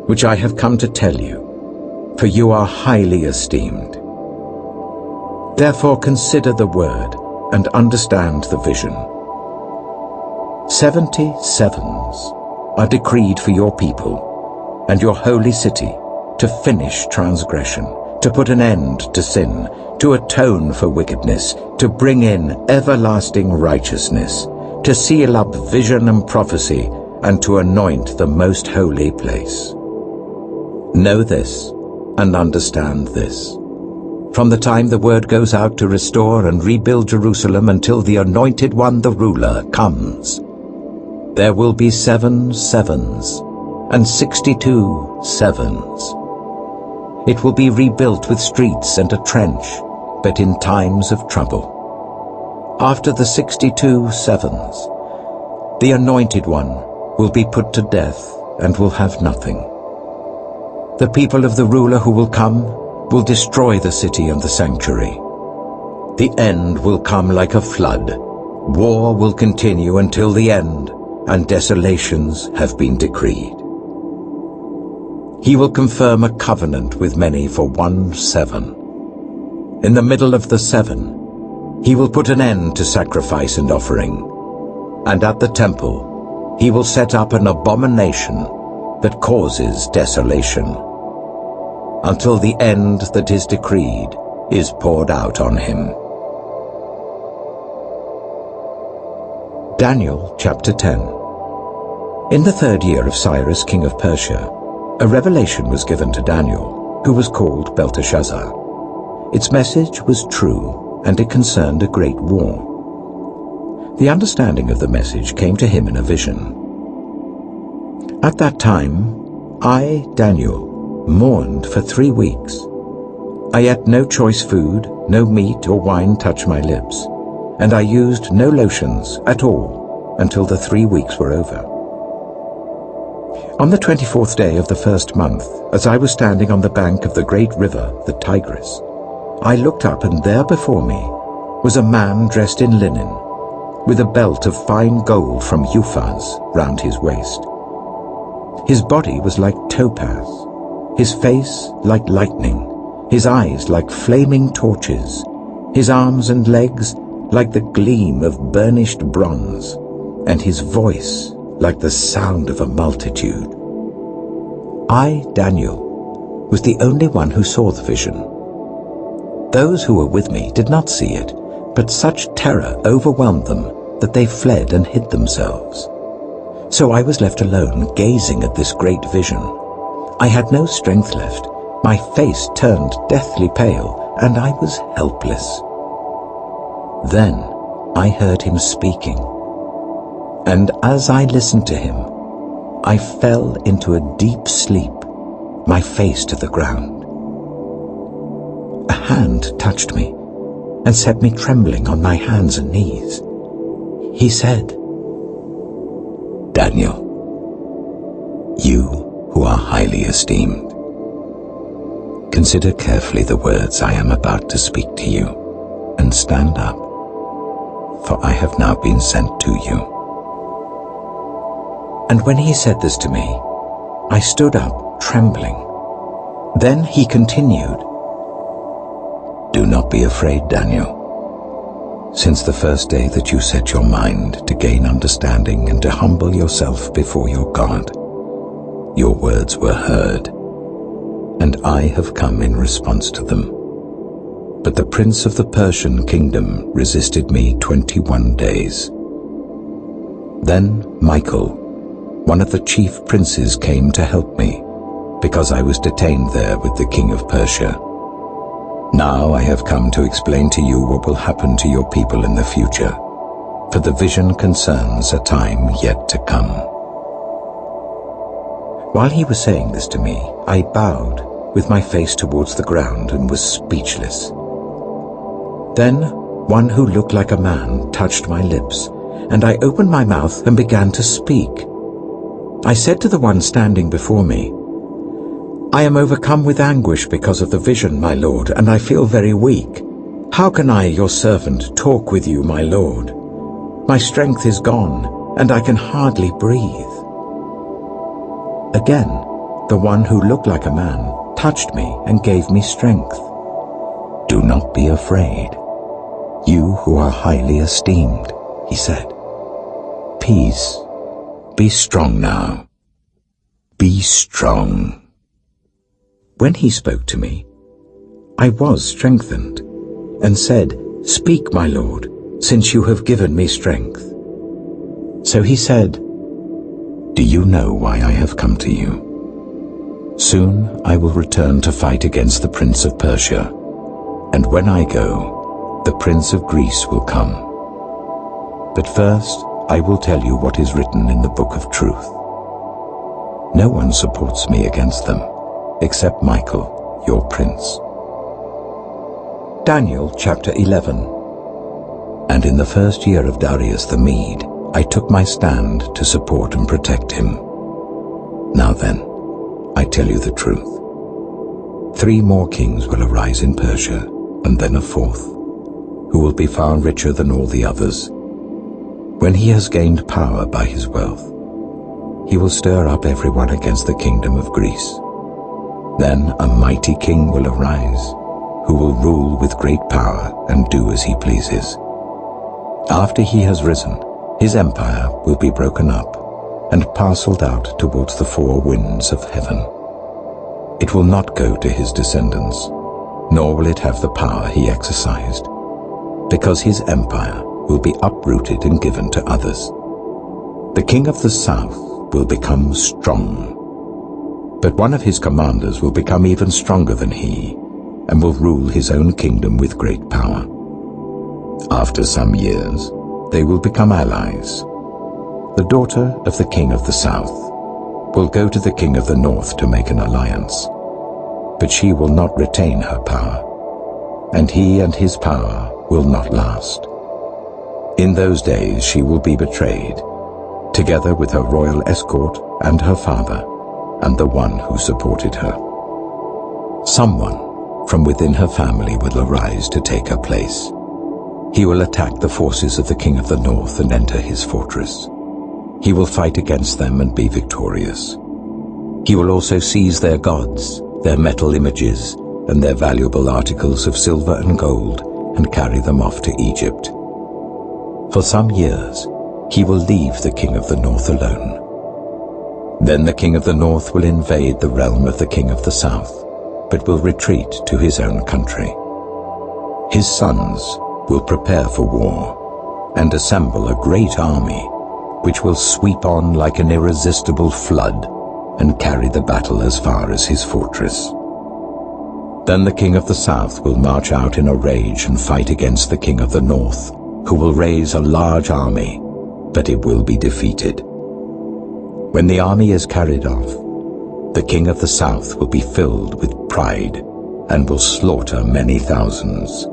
which I have come to tell you, for you are highly esteemed. Therefore consider the word and understand the vision. 70 sevens are decreed for your people and your holy city to finish transgression, to put an end to sin, to atone for wickedness, to bring in everlasting righteousness, to seal up vision and prophecy, and to anoint the most holy place. Know this and understand this. From the time the word goes out to restore and rebuild Jerusalem until the Anointed One, the ruler, comes, there will be 7 sevens and 62 sevens. It will be rebuilt with streets and a trench, but in times of trouble. After the 62 sevens, the Anointed One will be put to death and will have nothing. The people of the ruler who will come will destroy the city and the sanctuary. The end will come like a flood. War will continue until the end, and desolations have been decreed. He will confirm a covenant with many for 1 7. In the middle of the 7, he will put an end to sacrifice and offering, and at the temple he will set up an abomination that causes desolation, until the end that is decreed is poured out on him. Daniel chapter 10. In the 3rd year of Cyrus, king of Persia, a revelation was given to Daniel, who was called Belteshazzar. Its message was true, and it concerned a great war. The understanding of the message came to him in a vision. At that time, I, Daniel, mourned for 3 weeks. I ate no choice food, no meat or wine touched my lips, and I used no lotions at all until the 3 weeks were over. On the 24th day of the 1st month, as I was standing on the bank of the great river, the Tigris, I looked up, and there before me was a man dressed in linen, with a belt of fine gold from Uphaz round his waist. His body was like topaz, his face like lightning, his eyes like flaming torches, his arms and legs like the gleam of burnished bronze, and his voice like the sound of a multitude. I, Daniel, was the only one who saw the vision. Those who were with me did not see it, but such terror overwhelmed them that they fled and hid themselves. So I was left alone, gazing at this great vision. I had no strength left, my face turned deathly pale, and I was helpless. Then I heard him speaking, and as I listened to him, I fell into a deep sleep, my face to the ground. A hand touched me and set me trembling on my hands and knees. He said, "Daniel, you who are highly esteemed, consider carefully the words I am about to speak to you, and stand up, for I have now been sent to you." And when he said this to me, I stood up, trembling. Then he continued, "Do not be afraid, Daniel. Since the first day that you set your mind to gain understanding and to humble yourself before your God, your words were heard, and I have come in response to them. But the prince of the Persian kingdom resisted me 21 days. Then Michael, one of the chief princes, came to help me, because I was detained there with the king of Persia. Now I have come to explain to you what will happen to your people in the future, for the vision concerns a time yet to come." While he was saying this to me, I bowed with my face towards the ground and was speechless. Then one who looked like a man touched my lips, and I opened my mouth and began to speak. I said to the one standing before me, "I am overcome with anguish because of the vision, my lord, and I feel very weak. How can I, your servant, talk with you, my lord? My strength is gone, and I can hardly breathe." Again, the one who looked like a man touched me and gave me strength. "Do not be afraid, you who are highly esteemed," he said. "Peace, be strong now. Be strong." When he spoke to me, I was strengthened, and said, "Speak, my Lord, since you have given me strength." So he said, "Do you know why I have come to you? Soon I will return to fight against the Prince of Persia, and when I go, the Prince of Greece will come. But first I will tell you what is written in the book of truth. No one supports me against them, except Michael, your prince." Daniel chapter 11. And in the first year of Darius the Mede, I took my stand to support and protect him. Now then, I tell you the truth. 3 more kings will arise in Persia, and then a 4th, who will be far richer than all the others. When he has gained power by his wealth, he will stir up everyone against the kingdom of Greece. Then a mighty king will arise, who will rule with great power and do as he pleases. After he has risen, his empire will be broken up and parceled out towards the 4 winds of heaven. It will not go to his descendants, nor will it have the power he exercised, because his empire will be uprooted and given to others. The king of the south will become strong, but one of his commanders will become even stronger than he, and will rule his own kingdom with great power. After some years, they will become allies. The daughter of the king of the south will go to the king of the north to make an alliance, but she will not retain her power, and he and his power will not last. In those days she will be betrayed, together with her royal escort and her father, and the one who supported her. Someone from within her family will arise to take her place. He will attack the forces of the king of the north and enter his fortress. He will fight against them and be victorious. He will also seize their gods, their metal images, and their valuable articles of silver and gold, and carry them off to Egypt. For some years, he will leave the king of the north alone. Then the king of the north will invade the realm of the king of the south, but will retreat to his own country. His sons will prepare for war and assemble a great army, which will sweep on like an irresistible flood and carry the battle as far as his fortress. Then the king of the south will march out in a rage and fight against the king of the north, who will raise a large army, but it will be defeated. When the army is carried off, the king of the south will be filled with pride and will slaughter many thousands.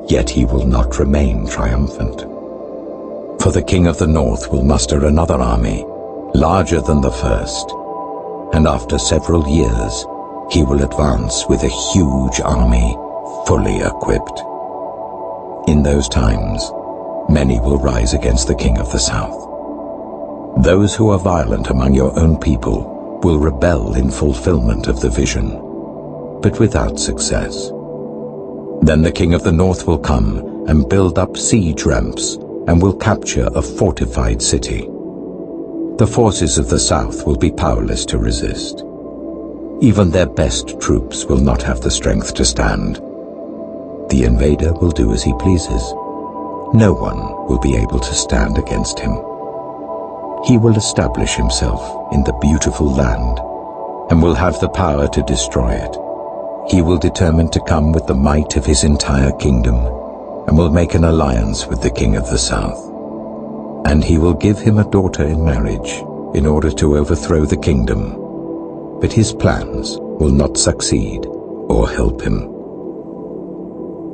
Yet he will not remain triumphant. For the king of the north will muster another army, larger than the first, and after several years he will advance with a huge army, fully equipped. In those times, many will rise against the king of the south. Those who are violent among your own people will rebel in fulfillment of the vision, but without success. Then the king of the north will come and build up siege ramps and will capture a fortified city. The forces of the south will be powerless to resist. Even their best troops will not have the strength to stand. The invader will do as he pleases. No one will be able to stand against him. He will establish himself in the beautiful land and will have the power to destroy it. He will determine to come with the might of his entire kingdom and will make an alliance with the king of the south. And he will give him a daughter in marriage in order to overthrow the kingdom. But his plans will not succeed or help him.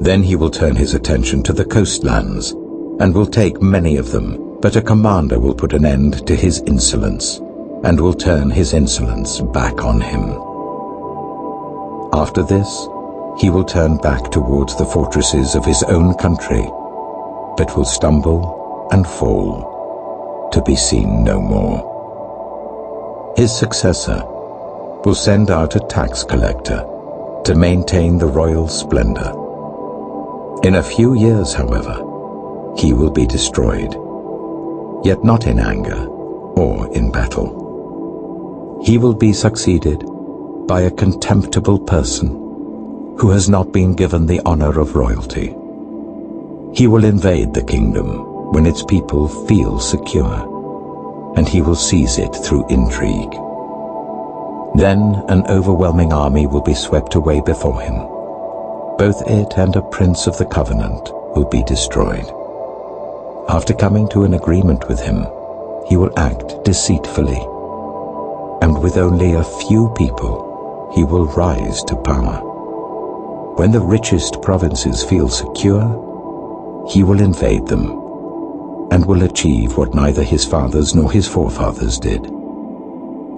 Then he will turn his attention to the coastlands and will take many of them, but a commander will put an end to his insolence and will turn his insolence back on him. After this, he will turn back towards the fortresses of his own country, but will stumble and fall, to be seen no more. His successor will send out a tax collector to maintain the royal splendor In a few years, however, he will be destroyed, yet not in anger or in battle. He will be succeeded by a contemptible person who has not been given the honor of royalty. He will invade the kingdom when its people feel secure, and he will seize it through intrigue. Then an overwhelming army will be swept away before him. Both it and a prince of the covenant will be destroyed. After coming to an agreement with him, he will act deceitfully, and with only a few people, he will rise to power. When the richest provinces feel secure, he will invade them, and will achieve what neither his fathers nor his forefathers did.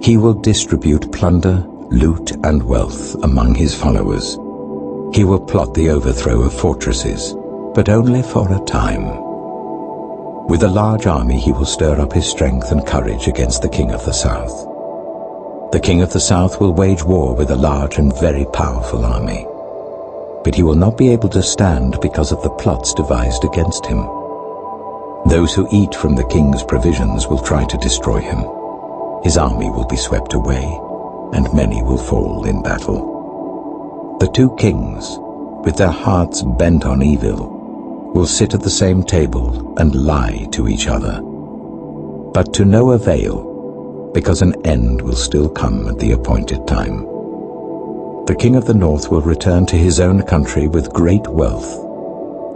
He will distribute plunder, loot, and wealth among his followers. He will plot the overthrow of fortresses, but only for a time. With a large army he will stir up his strength and courage against the king of the south. The king of the south will wage war with a large and very powerful army, but he will not be able to stand because of the plots devised against him. Those who eat from the king's provisions will try to destroy him. His army will be swept away, and many will fall in battle. The two kings, with their hearts bent on evil, will sit at the same table and lie to each other, but to no avail, because an end will still come at the appointed time. The king of the north will return to his own country with great wealth,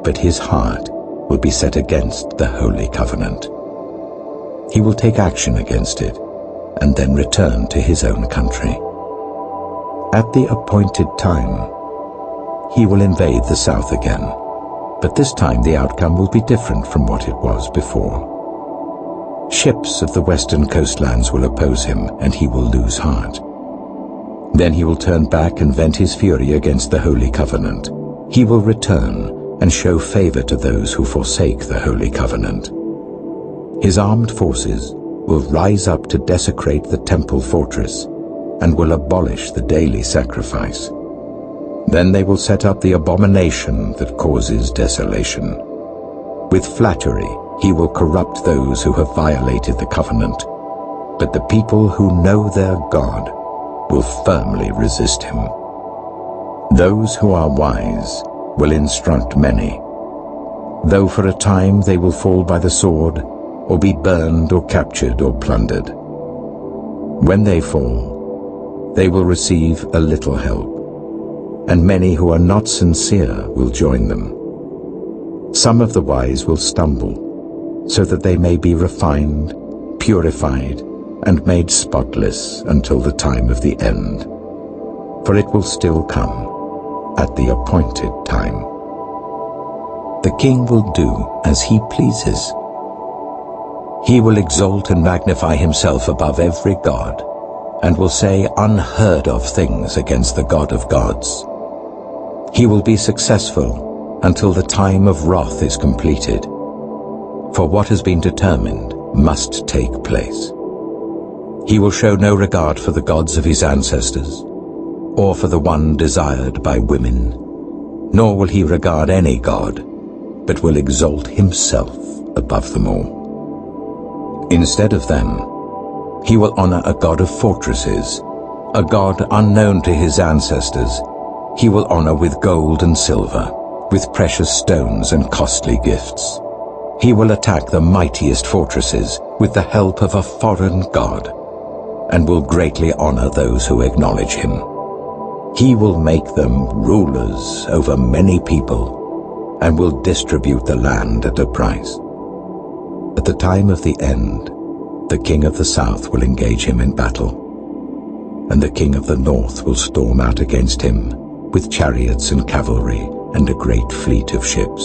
but his heart will be set against the Holy Covenant. He will take action against it, and then return to his own country. At the appointed time, he will invade the south again, but this time the outcome will be different from what it was before. Ships of the western coastlands will oppose him, and he will lose heart. Then he will turn back and vent his fury against the Holy Covenant. He will return and show favor to those who forsake the Holy Covenant. His armed forces will rise up to desecrate the temple fortress and will abolish the daily sacrifice. Then they will set up the abomination that causes desolation. With flattery, he will corrupt those who have violated the covenant, but the people who know their God will firmly resist him. Those who are wise will instruct many, though for a time they will fall by the sword, or be burned or captured or plundered. When they fall, they will receive a little help, and many who are not sincere will join them. Some of the wise will stumble, so that they may be refined, purified, and made spotless until the time of the end. For it will still come at the appointed time. The king will do as he pleases. He will exalt and magnify himself above every god, and will say unheard of things against the God of gods. He will be successful until the time of wrath is completed, for what has been determined must take place. He will show no regard for the gods of his ancestors, or for the one desired by women, nor will he regard any god, but will exalt himself above them all. Instead of them, he will honor a god of fortresses, a god unknown to his ancestors. He will honor with gold and silver, with precious stones and costly gifts. He will attack the mightiest fortresses with the help of a foreign god, and will greatly honor those who acknowledge him. He will make them rulers over many people, and will distribute the land at a price. At the time of the end, the king of the south will engage him in battle, and the king of the north will storm out against him with chariots and cavalry and a great fleet of ships.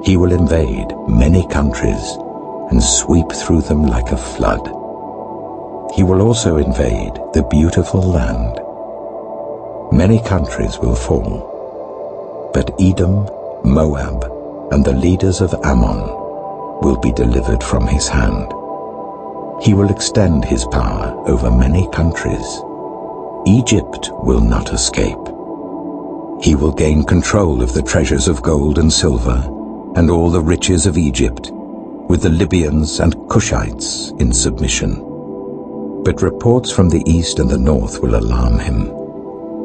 He will invade many countries and sweep through them like a flood. He will also invade the beautiful land. Many countries will fall, but Edom, Moab, and the leaders of Ammon will be delivered from his hand. He will extend his power over many countries. Egypt will not escape. He will gain control of the treasures of gold and silver and all the riches of Egypt, with the Libyans and Cushites in submission. But reports from the east and the north will alarm him,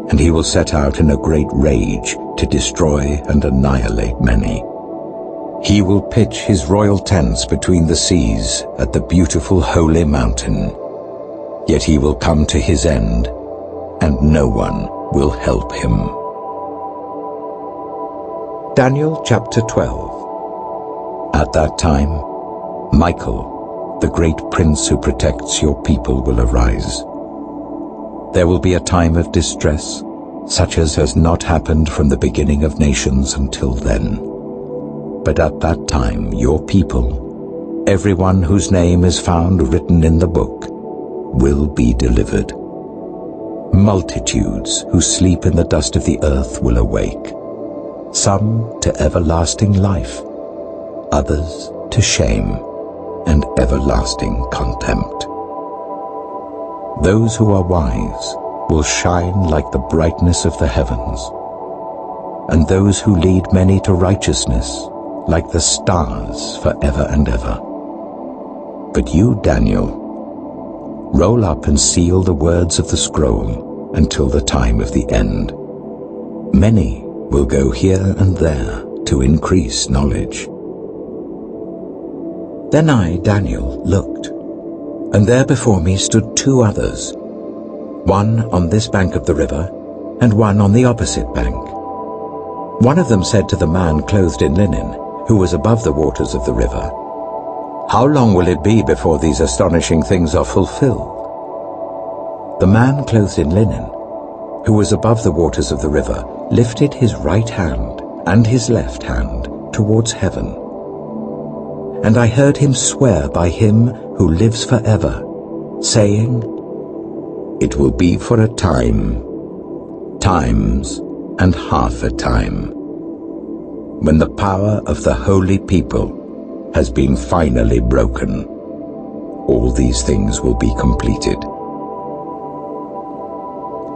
and he will set out in a great rage to destroy and annihilate many. He will pitch his royal tents between the seas at the beautiful holy mountain. Yet he will come to his end, and no one will help him. Daniel chapter 12. At that time, Michael, the great prince who protects your people, will arise. There will be a time of distress, such as has not happened from the beginning of nations until then. But at that time your people, everyone whose name is found written in the book, will be delivered. Multitudes who sleep in the dust of the earth will awake, some to everlasting life, others to shame and everlasting contempt. Those who are wise will shine like the brightness of the heavens, and those who lead many to righteousness like the stars forever and ever. But you, Daniel, roll up and seal the words of the scroll until the time of the end. Many will go here and there to increase knowledge. Then I, Daniel, looked, and there before me stood two others, one on this bank of the river, and one on the opposite bank. One of them said to the man clothed in linen, who was above the waters of the river, "How long will it be before these astonishing things are fulfilled?" The man clothed in linen, who was above the waters of the river, lifted his right hand and his left hand towards heaven. And I heard him swear by him who lives forever, saying, "It will be for a time, times and half a time, when the power of the holy people has been finally broken. All these things will be completed."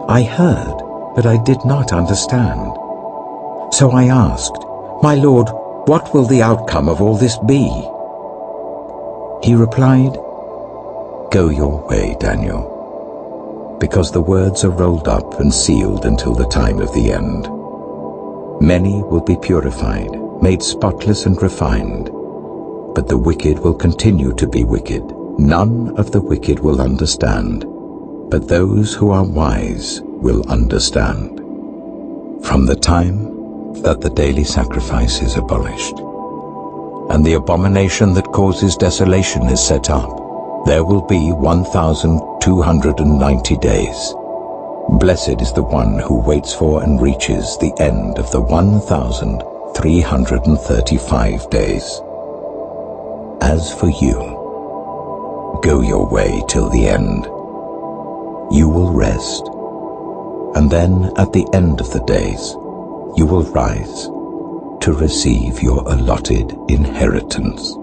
I heard, but I did not understand. So I asked, "My Lord, what will the outcome of all this be?" He replied, "Go your way, Daniel, because the words are rolled up and sealed until the time of the end. Many will be purified, made spotless and refined, but the wicked will continue to be wicked. None of the wicked will understand, but those who are wise will understand. From the time that the daily sacrifice is abolished, and the abomination that causes desolation is set up, there will be 1,290 days. Blessed is the one who waits for and reaches the end of the 1,335 days. As for you, go your way till the end. You will rest, and then at the end of the days, you will rise to receive your allotted inheritance.